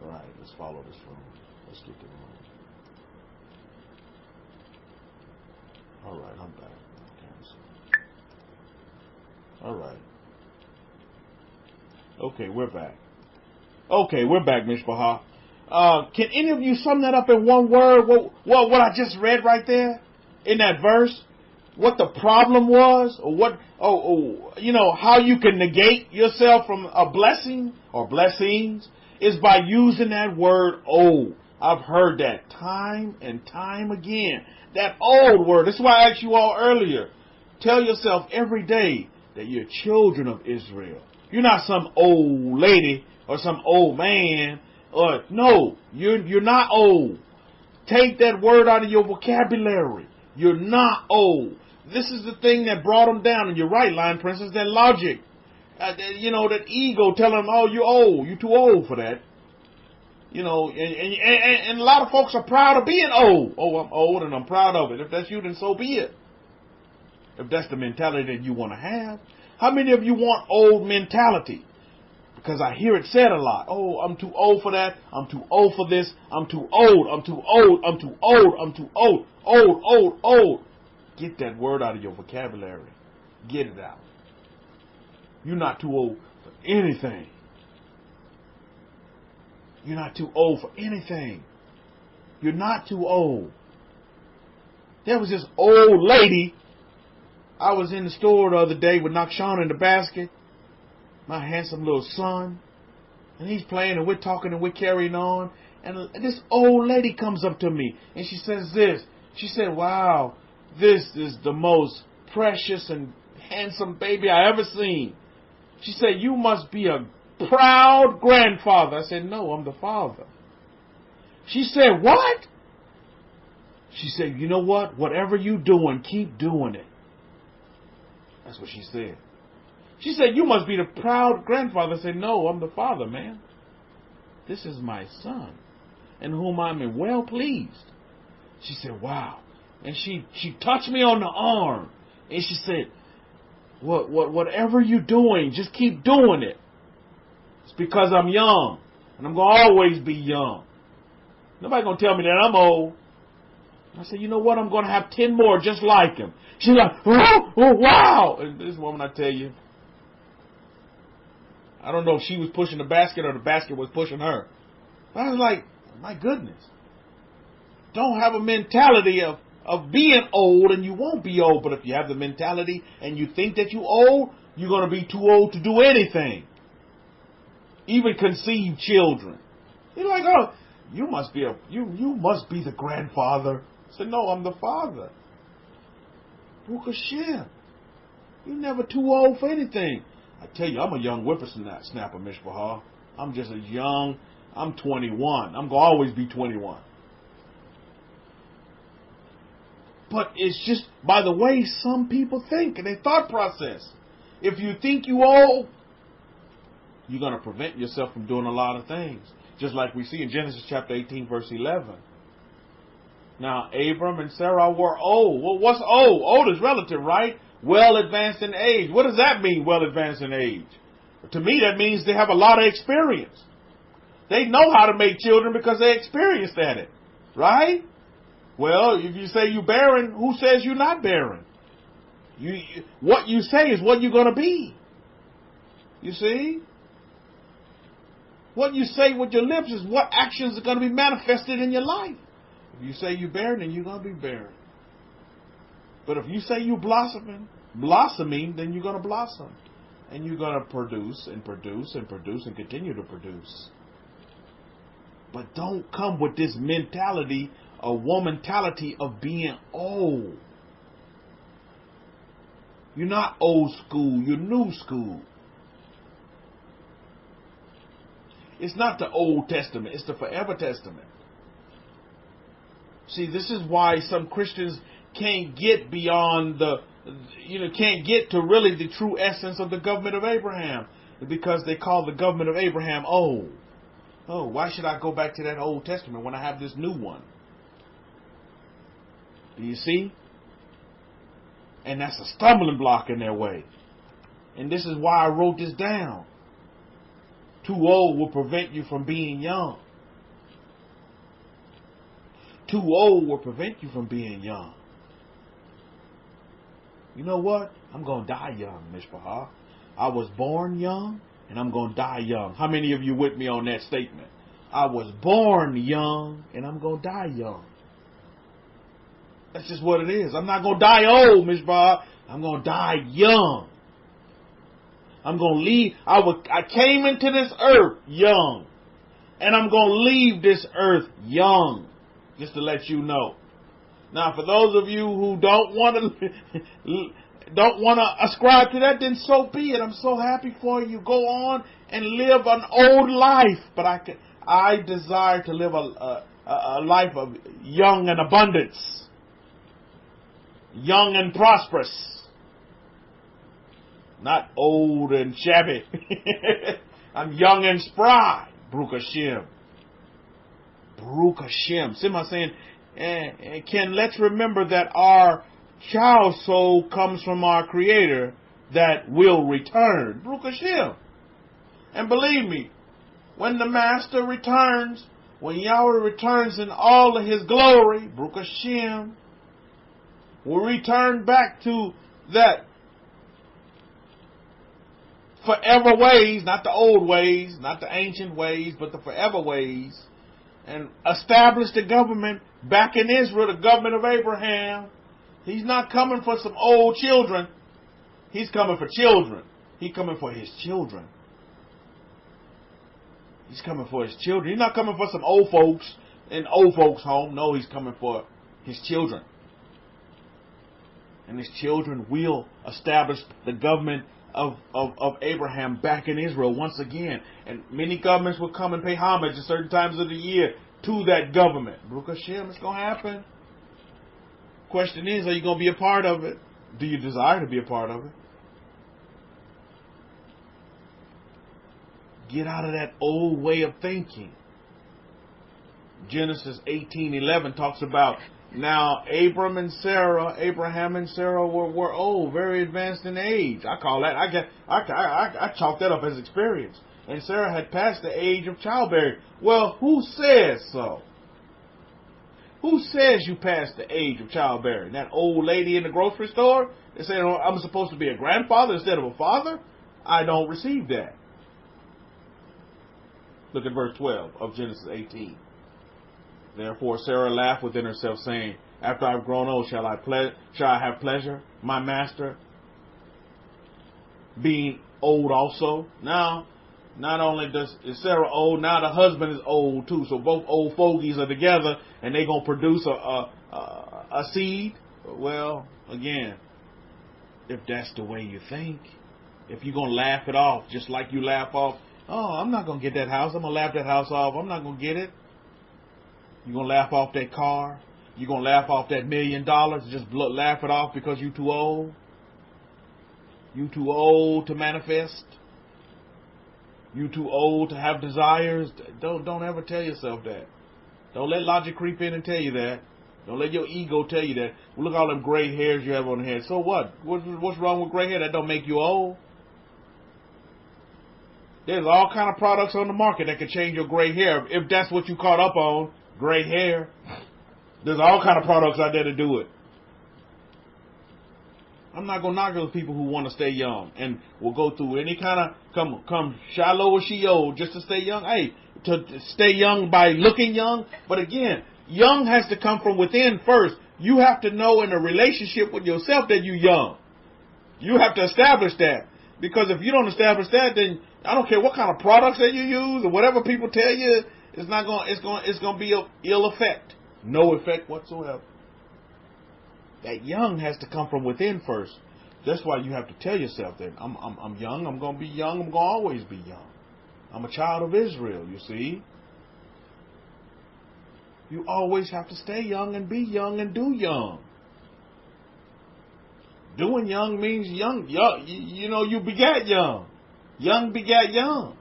All right, let's follow this room. Let's get the room. All right, I'm back. All right. Okay, we're back. Mishpah. Can any of you sum that up in one word? What I just read right there in that verse? What the problem was, or what? How you can negate yourself from a blessing or blessings is by using that word "old." I've heard that time and time again. That old word. That's why I asked you all earlier. Tell yourself every day that you're children of Israel. You're not some old lady or some old man. No, you're not old. Take that word out of your vocabulary. You're not old. This is the thing that brought them down. And you're right, Lion Princess, that logic. That ego telling them, oh, you're old. You're too old for that. And a lot of folks are proud of being old. Oh, I'm old and I'm proud of it. If that's you, then so be it. If that's the mentality that you want to have. How many of you want old mentality? because I hear it said a lot. Oh, I'm too old for that. I'm too old for this. I'm too old. I'm too old. I'm too old. I'm too old. Old. Get that word out of your vocabulary. Get it out. You're not too old for anything. You're not too old for anything. You're not too old. There was this old lady. I was in the store the other day with Nakshana in the basket, my handsome little son, and he's playing and we're talking and we're carrying on. And this old lady comes up to me and she says this. She said, wow, this is the most precious and handsome baby I ever seen. She said, you must be a proud grandfather. I said, no, I'm the father. She said, what? She said, you know what? Whatever you doing, keep doing it. That's what she said. She said, you must be the proud grandfather. I said, no, I'm the father, man. This is my son, in whom I'm well pleased. She said, wow. And she touched me on the arm. And she said, whatever you're doing, just keep doing it. It's because I'm young. And I'm going to always be young. Nobody going to tell me that I'm old. I said, you know what? I'm going to have 10 more just like him. She's like, oh, wow. And this woman, I tell you, I don't know if she was pushing the basket or the basket was pushing her. But I was like, my goodness. Don't have a mentality of being old, and you won't be old. But if you have the mentality and you think that you're old, you're going to be too old to do anything. Even conceive children. You're like, oh, you must be the grandfather. I said, no, I'm the father. Baruch Hashem. You're never too old for anything. I tell you, I'm a young whippersnapper, Mishpachah. I'm 21. I'm going to always be 21. But it's just by the way some people think and their thought process. If you think you old, you're going to prevent yourself from doing a lot of things. Just like we see in Genesis chapter 18, verse 11. Now, Abram and Sarah were old. Well, what's old? Old is relative, right? Well advanced in age. What does that mean, well advanced in age? To me, that means they have a lot of experience. They know how to make children because they experienced at it, right? Well, if you say you're barren, who says you're not barren? What you say is what you're going to be. You see? What you say with your lips is what actions are going to be manifested in your life. If you say you're barren, then you're going to be barren. But if you say you're blossoming, then you're going to blossom. And you're going to produce and produce and produce and continue to produce. But don't come with this mentality, a womantality of being old. You're not old school, you're new school. It's not the Old Testament, it's the Forever Testament. See, this is why some Christians can't get beyond can't get to really the true essence of the government of Abraham. Because they call the government of Abraham old. Oh, why should I go back to that Old Testament when I have this new one? Do you see? And that's a stumbling block in their way. And this is why I wrote this down. Too old will prevent you from being young. Too old will prevent you from being young. You know what? I'm going to die young, Mishpachah. I was born young, and I'm going to die young. How many of you with me on that statement? I was born young, and I'm going to die young. That's just what it is. I'm not going to die old, Mishpachah. I'm going to die young. I'm going to leave. I came into this earth young, and I'm going to leave this earth young, just to let you know. Now, for those of you who don't want to ascribe to that, then so be it. I'm so happy for you. Go on and live an old life. But I desire to live a life of young and abundance, young and prosperous, not old and shabby. I'm young and spry. Baruch Hashem. Baruch Hashem. Somebody saying, Ken, let's remember that our child soul comes from our Creator that will return. Baruch Hashem. And believe me, when the Master returns, when Yahweh returns in all of His glory, Baruch Hashem, we'll return back to that forever ways, not the old ways, not the ancient ways, but the forever ways, and establish the government back in Israel, the government of Abraham. He's not coming for some old children. He's coming for children. He's coming for His children. He's coming for His children. He's not coming for some old folks in old folks' home. No, He's coming for His children. And His children will establish the government of Abraham back in Israel once again. And many governments will come and pay homage at certain times of the year to that government. Baruch Hashem, it's going to happen. Question is, are you going to be a part of it? Do you desire to be a part of it? Get out of that old way of thinking. Genesis 18:11 talks about, now Abraham and Sarah were old, very advanced in age. I call that, I chalk that up as experience. And Sarah had passed the age of childbearing. Well, who says so? Who says you passed the age of childbearing? That old lady in the grocery store? They say, oh, I'm supposed to be a grandfather instead of a father? I don't receive that. Look at verse 12 of Genesis 18. Therefore Sarah laughed within herself, saying, after I've grown old, shall I have pleasure, my master, being old also? Now, not only is Sarah old, now the husband is old too. So both old fogies are together, and they're going to produce a seed. Well, again, if that's the way you think, if you're going to laugh it off, just like you laugh off, oh, I'm not going to get that house. I'm going to laugh that house off. I'm not going to get it. You're going to laugh off that car. You're going to laugh off that $1 million. Just laugh it off because you're too old. You too old to manifest. You too old to have desires. Don't ever tell yourself that. Don't let logic creep in and tell you that. Don't let your ego tell you that. Well, look at all them gray hairs you have on the head. So what? What's wrong with gray hair? That don't make you old. There's all kind of products on the market that can change your gray hair. If that's what you caught up on, gray hair. There's all kind of products out there to do it. I'm not going to knock those people who want to stay young and will go through any kind of come shallow or she old just to stay young. Hey, to stay young by looking young. But again, young has to come from within first. You have to know in a relationship with yourself that you're young. You have to establish that. Because if you don't establish that, then I don't care what kind of products that you use or whatever people tell you, it's going to be of ill effect. No effect whatsoever. That young has to come from within first. That's why you have to tell yourself that I'm young, I'm going to be young, I'm going to always be young. I'm a child of Israel, you see. You always have to stay young and be young and do young. Doing young means young. You know, you begat young. Young begat young.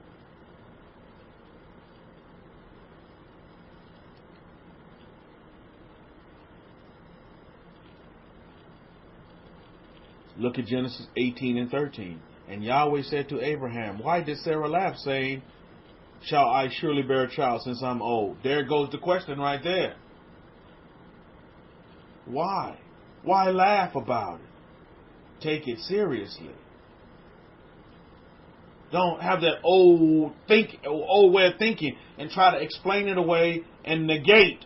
Look at Genesis 18 and 13. And Yahweh said to Abraham, why did Sarah laugh, saying, shall I surely bear a child since I'm old? There goes the question right there. Why? Why laugh about it? Take it seriously. Don't have that old way of thinking and try to explain it away and negate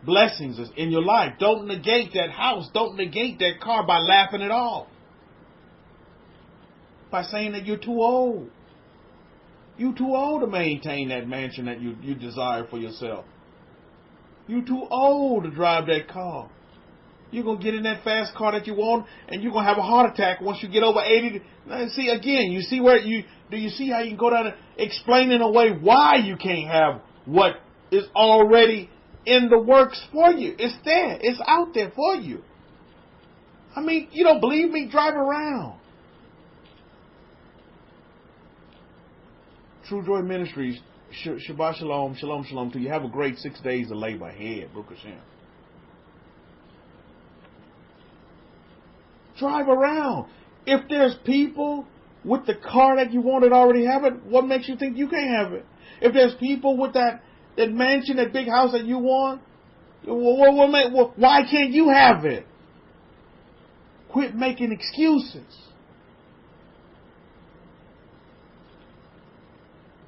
blessings in your life. Don't negate that house. Don't negate that car by laughing it off. By saying that you're too old. You're too old to maintain that mansion that you desire for yourself. You're too old to drive that car. You're going to get in that fast car that you want, and you're going to have a heart attack once you get over 80. Now, see, again, you see do you see how you can go down and explaining away why you can't have what is already in the works for you? It's there. It's out there for you. I mean, you don't believe me? Drive around. True Joy Ministries, Shabbat Shalom, Shalom, Shalom to you. Have a great 6 days of labor ahead, Baruch Hashem. Drive around. If there's people with the car that you wanted already have it, what makes you think you can't have it? If there's people with that mansion, that big house that you want, why can't you have it? Quit making excuses.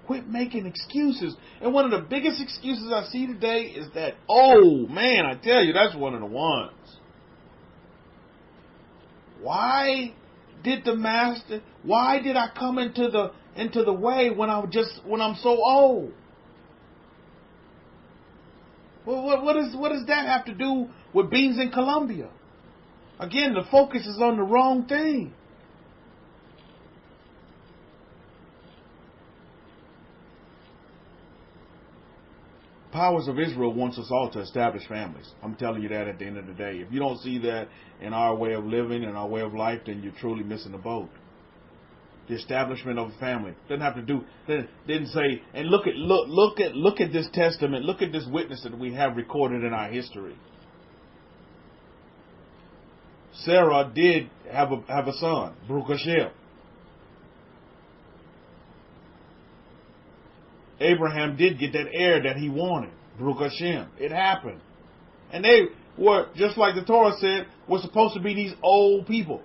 Quit making excuses. And one of the biggest excuses I see today is that, oh man, I tell you, that's one of the ones. Why did I come into the way when I'm so old? Well, what does that have to do with beans in Colombia? Again, the focus is on the wrong thing. Powers of Israel wants us all to establish families. I'm telling you that at the end of the day. If you don't see that in our way of living and our way of life, then you're truly missing the boat. The establishment of a family doesn't have to do. Didn't say. And look at this testament. Look at this witness that we have recorded in our history. Sarah did have a son, Baruch Hashem. Abraham did get that heir that he wanted, Baruch Hashem. It happened. And they were, just like the Torah said, were supposed to be these old people.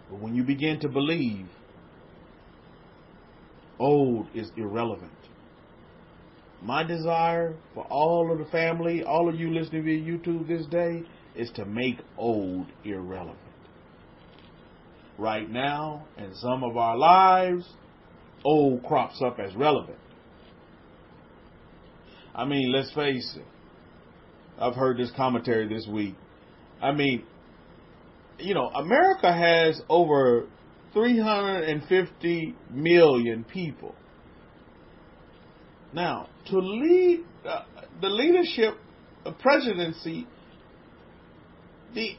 But when you begin to believe, old is irrelevant. My desire for all of the family, all of you listening via YouTube this day, is to make old irrelevant. Right now, in some of our lives, old crops up as relevant. I mean, let's face it. I've heard this commentary this week. I mean, you know, America has over 350 million people. Now, to lead the leadership presidency, do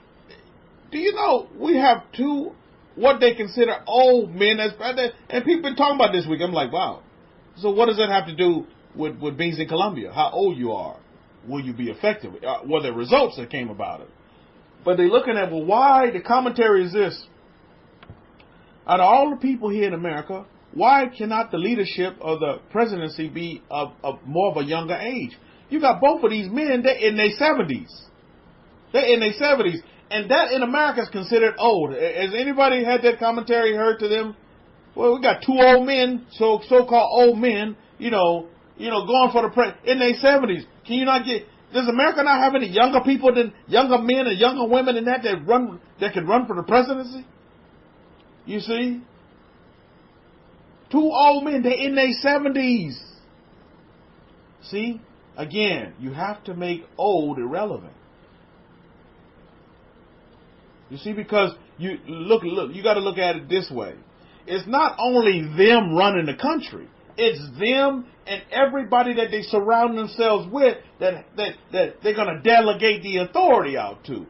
you know we have two what they consider old men as president? And people been talking about this week. I'm like, wow. So what does that have to do with beings in Colombia? How old you are? Will you be effective? Were there results that came about it? But they're looking at, well, why? The commentary is this. Out of all the people here in America, why cannot the leadership of the presidency be of more of a younger age? You got both of these men, they're in their 70s. They're in their 70s. And that in America is considered old. Has anybody had that commentary heard to them? Well, we got two old men, so-called old men, going for the in their 70s. Can you not get? Does America not have any younger people than younger men and younger women in that can run for the presidency? You see, two old men, they're in their 70s. See, again, you have to make old irrelevant. You see, because you got to look at it this way. It's not only them running the country. It's them and everybody that they surround themselves with that they're going to delegate the authority out to.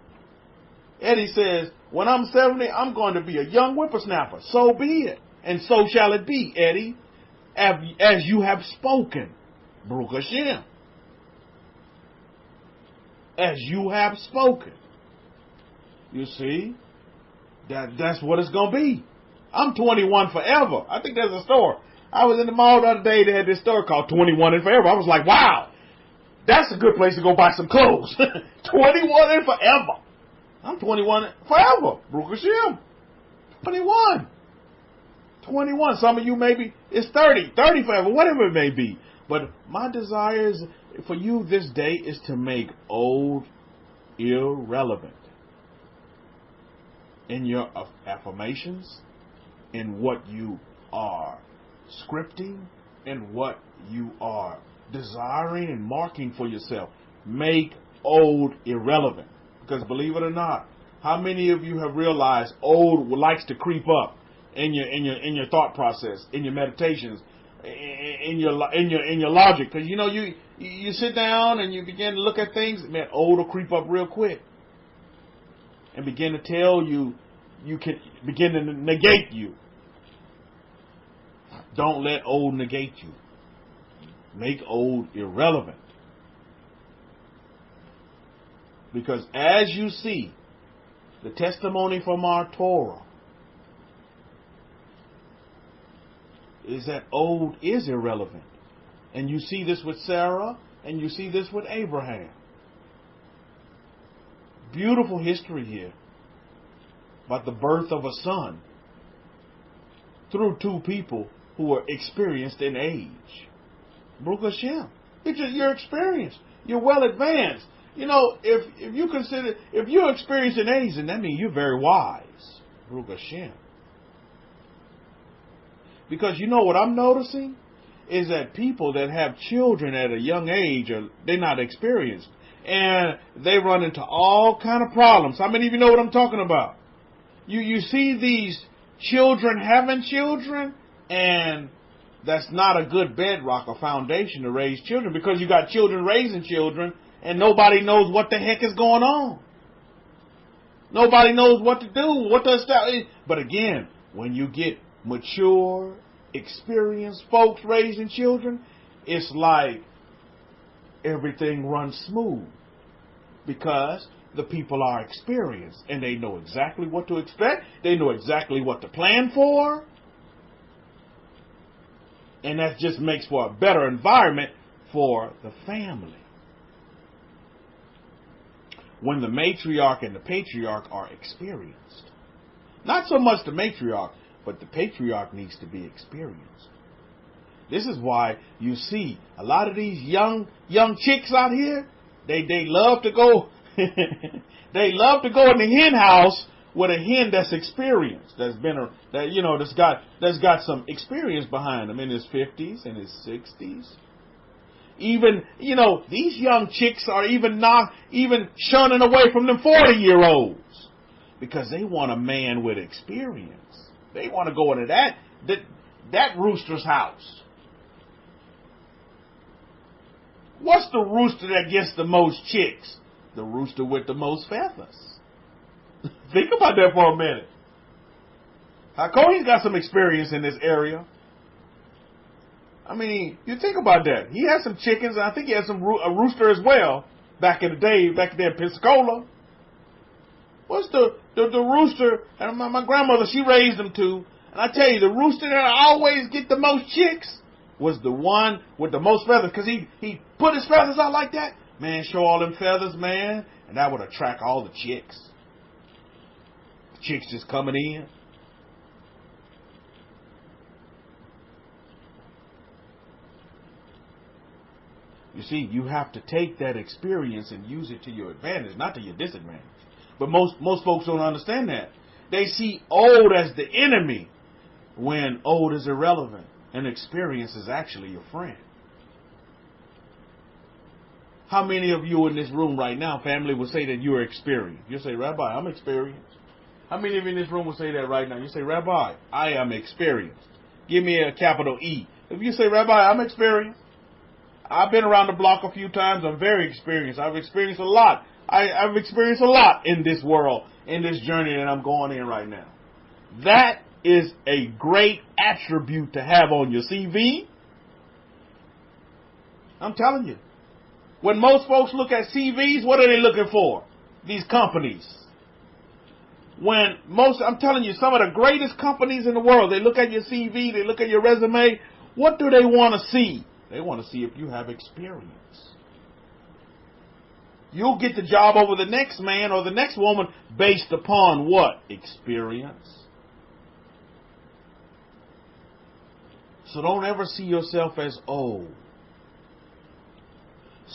Eddie says, when I'm 70, I'm going to be a young whippersnapper. So be it. And so shall it be, Eddie, as you have spoken. Baruch Hashem. As you have spoken. You see, that's what it's going to be. I'm 21 forever. I think there's a store. I was in the mall the other day. They had this store called 21 and Forever. I was like, wow, that's a good place to go buy some clothes. 21 and forever. I'm 21 forever. Baruch Hashem. 21. 21. Some of you maybe it's 30 forever, whatever it may be. But my desire is for you this day is to make old irrelevant. In your affirmations, in what you are scripting, in what you are desiring and marking for yourself. Make old irrelevant. Because believe it or not, how many of you have realized old likes to creep up in your thought process, in your meditations, in your logic? Because you sit down and you begin to look at things, man, old will creep up real quick. And begin to tell you can begin to negate you. Don't let old negate you. Make old irrelevant. Because as you see, the testimony from our Torah, is that old is irrelevant. And you see this with Sarah, and you see this with Abraham. Beautiful history here about the birth of a son through two people who were experienced in age. Baruch Hashem. You're experienced. You're well advanced. You know, if you consider, if you're experienced in age, then that means you're very wise. Baruch Hashem. Because you know what I'm noticing is that people that have children at a young age, they're not experienced. And they run into all kind of problems. How many of you know what I'm talking about? You see these children having children, and that's not a good bedrock or foundation to raise children, because you got children raising children and nobody knows what the heck is going on. Nobody knows what to do, what to start. But again, when you get mature, experienced folks raising children, it's like everything runs smooth because the people are experienced and they know exactly what to expect. They know exactly what to plan for. And that just makes for a better environment for the family. When the matriarch and the patriarch are experienced. Not so much the matriarch, but the patriarch needs to be experienced. This is why you see a lot of these young chicks out here, they love to go they love to go in the hen house with a hen that's experienced, that's got some experience behind them, in his 50s and his 60s. Even, these young chicks are even shunning away from them 40-year-olds because they want a man with experience. They want to go into that rooster's house. What's the rooster that gets the most chicks? The rooster with the most feathers. Think about that for a minute. Cody's got some experience in this area. I mean, you think about that. He has some chickens, and I think he has a rooster as well back in the day, back there in Pensacola. What's the rooster? And my grandmother, she raised them too. And I tell you, the rooster that always get the most chicks was the one with the most feathers, because he put his feathers out like that. Man, show all them feathers, man, and that would attract all the chicks. The chicks just coming in. You see, you have to take that experience and use it to your advantage, not to your disadvantage. But most folks don't understand that. They see old as the enemy when old is irrelevant and experience is actually your friend. How many of you in this room right now, family, would say that you are experienced? You say, Rabbi, I'm experienced. How many of you in this room would say that right now? You say, Rabbi, I am experienced. Give me a capital E. If you say, Rabbi, I'm experienced. I've been around the block a few times. I'm very experienced. I've experienced a lot. I've experienced a lot in this world, in this journey that I'm going in right now. That is a great attribute to have on your CV. I'm telling you. When most folks look at CVs, what are they looking for? These companies. I'm telling you, some of the greatest companies in the world, they look at your CV, they look at your resume. What do they want to see? They want to see if you have experience. You'll get the job over the next man or the next woman based upon what? Experience. So don't ever see yourself as old.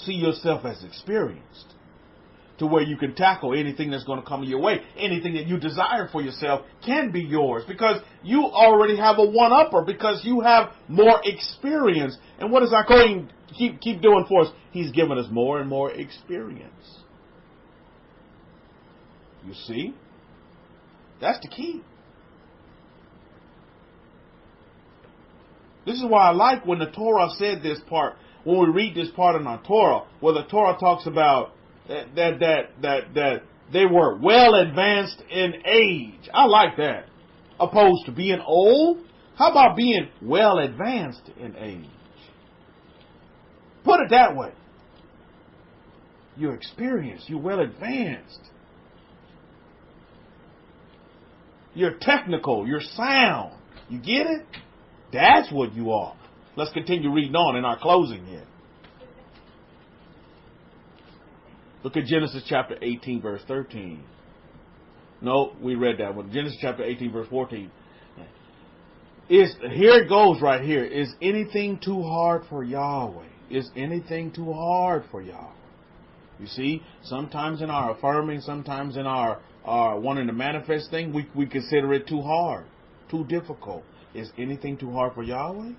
See yourself as experienced, to where you can tackle anything that's going to come your way. Anything that you desire for yourself can be yours, because you already have a one-upper, because you have more experience. And what is our going keep doing for us? He's given us more and more experience. You see? That's the key. This is why I like when the Torah said this part. When we read this part in our Torah, where the Torah talks about that they were well advanced in age. I like that. Opposed to being old. How about being well advanced in age? Put it that way. You're experienced. You're well advanced. You're technical. You're sound. You get it? That's what you are. Let's continue reading on in our closing here. Look at Genesis chapter 18, verse 13. No, we read that one. Genesis chapter 18, verse 14. Here it goes right here. Is anything too hard for Yahweh? Is anything too hard for Yahweh? You see, sometimes in our affirming, sometimes in our wanting to manifest thing, we consider it too hard, too difficult. Is anything too hard for Yahweh?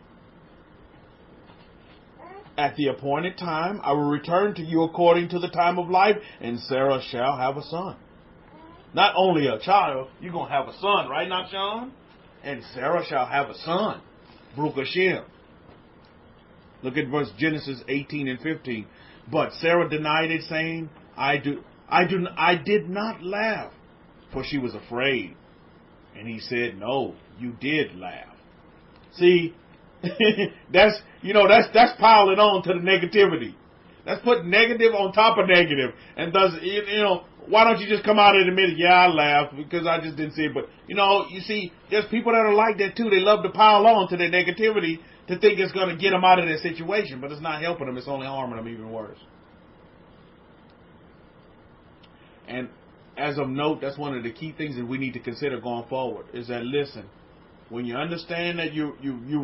At the appointed time, I will return to you according to the time of life, and Sarah shall have a son. Not only a child, you're going to have a son, right, Nachshon? And Sarah shall have a son. Baruch Hashem. Look at verse Genesis 18 and 15. But Sarah denied it, saying, I did not laugh, for she was afraid. And he said, no, you did laugh. See, that's piling on to the negativity. That's putting negative on top of negative. And thus, why don't you just come out and admit it? Yeah, I laughed because I just didn't see it. But, you see, there's people that are like that too. They love to pile on to their negativity to think it's going to get them out of their situation. But it's not helping them. It's only harming them even worse. And as of note, that's one of the key things that we need to consider going forward is that, listen, when you understand that you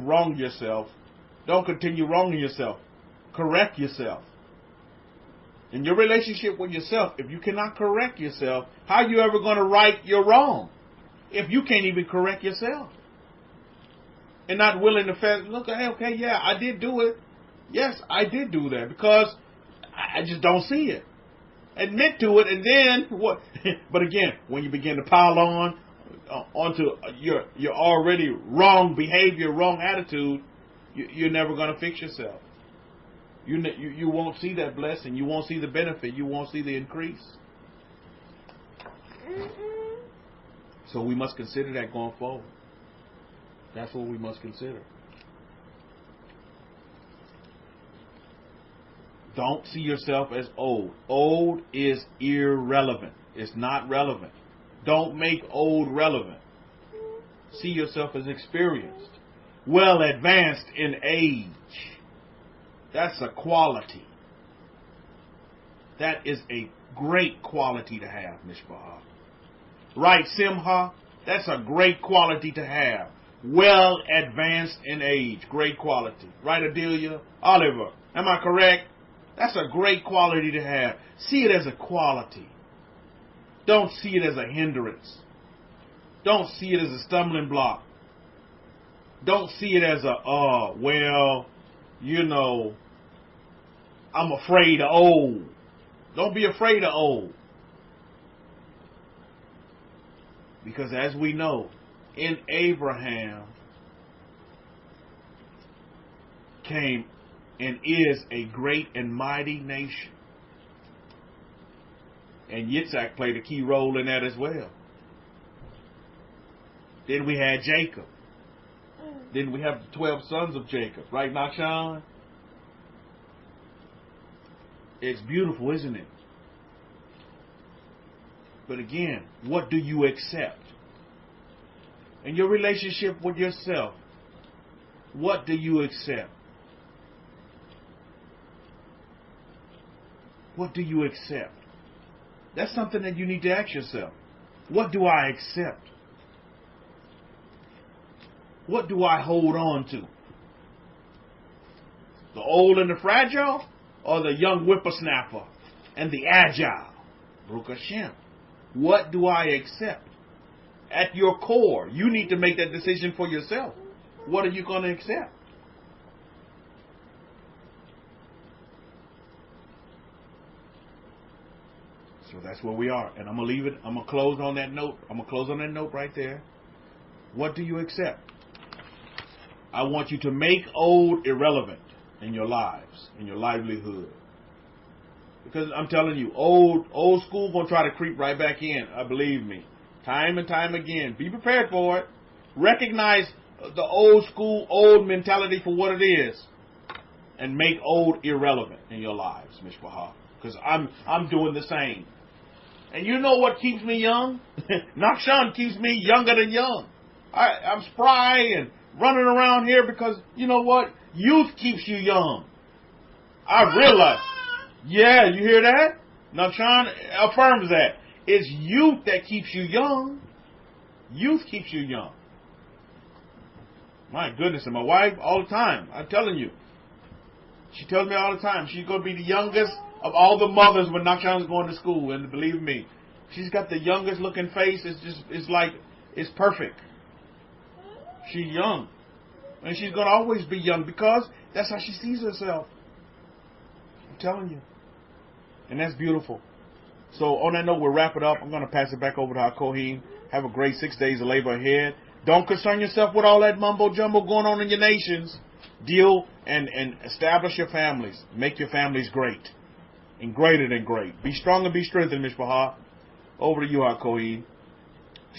wronged yourself, don't continue wronging yourself. Correct yourself. In your relationship with yourself, if you cannot correct yourself, how are you ever going to right your wrong? If you can't even correct yourself. And not willing to look, hey, okay, yeah, I did do it. Yes, I did do that because I just don't see it. Admit to it, and then what? But again, when you begin to pile onto your already wrong behavior, wrong attitude, you're never going to fix yourself. You won't see that blessing. You won't see the benefit. You won't see the increase. So we must consider that going forward. That's what we must consider. Don't see yourself as old. Old is irrelevant. It's not relevant. Don't make old relevant. See yourself as experienced, well advanced in age. That's a quality. That is a great quality to have, Mishpah. Right, Simha? That's a great quality to have. Well advanced in age. Great quality. Right, Adelia? Oliver? Am I correct? That's a great quality to have. See it as a quality. Don't see it as a hindrance. Don't see it as a stumbling block. Don't see it as I'm afraid of old. Don't be afraid of old. Because as we know, in Abraham came and is a great and mighty nation. And Yitzhak played a key role in that as well. Then we had Jacob. Then we have the 12 sons of Jacob. Right, Nachshon? It's beautiful, isn't it? But again, what do you accept? In your relationship with yourself, what do you accept? What do you accept? That's something that you need to ask yourself. What do I accept? What do I hold on to? The old and the fragile, or the young whippersnapper and the agile? Baruch Hashem. What do I accept? At your core, you need to make that decision for yourself. What are you going to accept? So that's where we are. And I'm going to leave it. I'm going to close on that note. I'm going to close on that note right there. What do you accept? I want you to make old irrelevant in your lives, in your livelihood. Because I'm telling you, old school going to try to creep right back in. Believe me. Time and time again. Be prepared for it. Recognize the old school, old mentality for what it is. And make old irrelevant in your lives, Mishpah. Because I'm doing the same. And you know what keeps me young? Nachshon keeps me younger than young. I'm spry and running around here because, you know what? Youth keeps you young. I realize. Yeah, you hear that? Now, Sean affirms that. It's youth that keeps you young. Youth keeps you young. My goodness, and my wife, all the time, I'm telling you. She tells me all the time, she's going to be the youngest of all the mothers when Nakshan's going to school. And believe me, she's got the youngest looking face. It's perfect. She's young. And she's going to always be young because that's how she sees herself. I'm telling you. And that's beautiful. So on that note, we'll wrap it up. I'm going to pass it back over to our Kohen. Have a great 6 days of labor ahead. Don't concern yourself with all that mumbo-jumbo going on in your nations. Deal and establish your families. Make your families great. And greater than great. Be strong and be strengthened, Mishpachah. Over to you, our Kohen.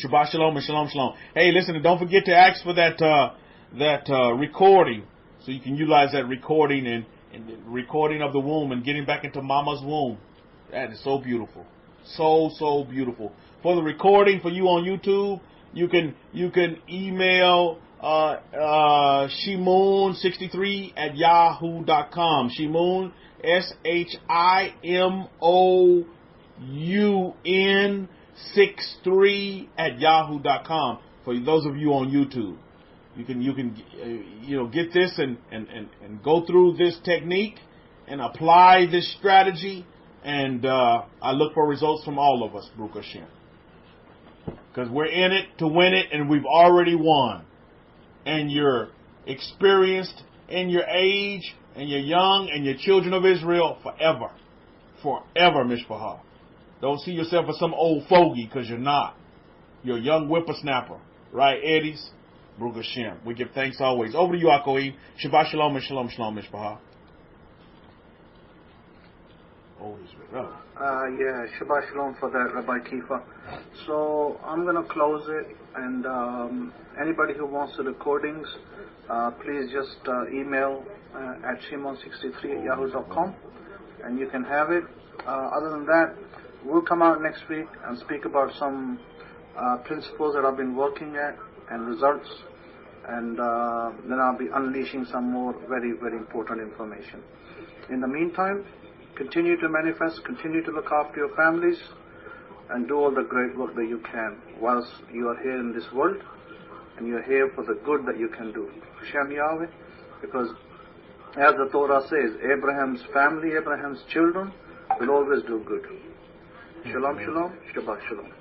Shabbat shalom and shalom shalom. Hey, listen, and don't forget to ask for that recording. So you can utilize that recording and recording of the womb and getting back into mama's womb. That is so beautiful. So beautiful. For the recording for you on YouTube, you can email shimoon63@yahoo.com. Shimoon, SHIMOUN 63@yahoo.com. For those of you on YouTube, you can get this and go through this technique and apply this strategy. And I look for results from all of us, Baruch Hashem. Because we're in it to win it, and we've already won. And you're experienced in your age, and you're young, and you're children of Israel forever. Forever, Mishpachah. Don't see yourself as some old fogey, because you're not. You're a young whippersnapper. Right, Eddies? Baruch Hashem. We give thanks always. Over to you, Akoim. Shabbat shalom and shalom shalom, Mishpachah. Shabbat shalom for that, Rabbi Kefa. So I'm going to close it, and anybody who wants the recordings, please just email at shimon63@yahoo.com, and you can have it. Other than that, we'll come out next week and speak about some principles that I've been working at and results, and then I'll be unleashing some more very, very important information. In the meantime, continue to manifest, continue to look after your families, and do all the great work that you can whilst you are here in this world, and you're here for the good that you can do. Hashem Yahweh, because as the Torah says, Abraham's family, Abraham's children will always do good. Shalom, shalom, Shabbat shalom.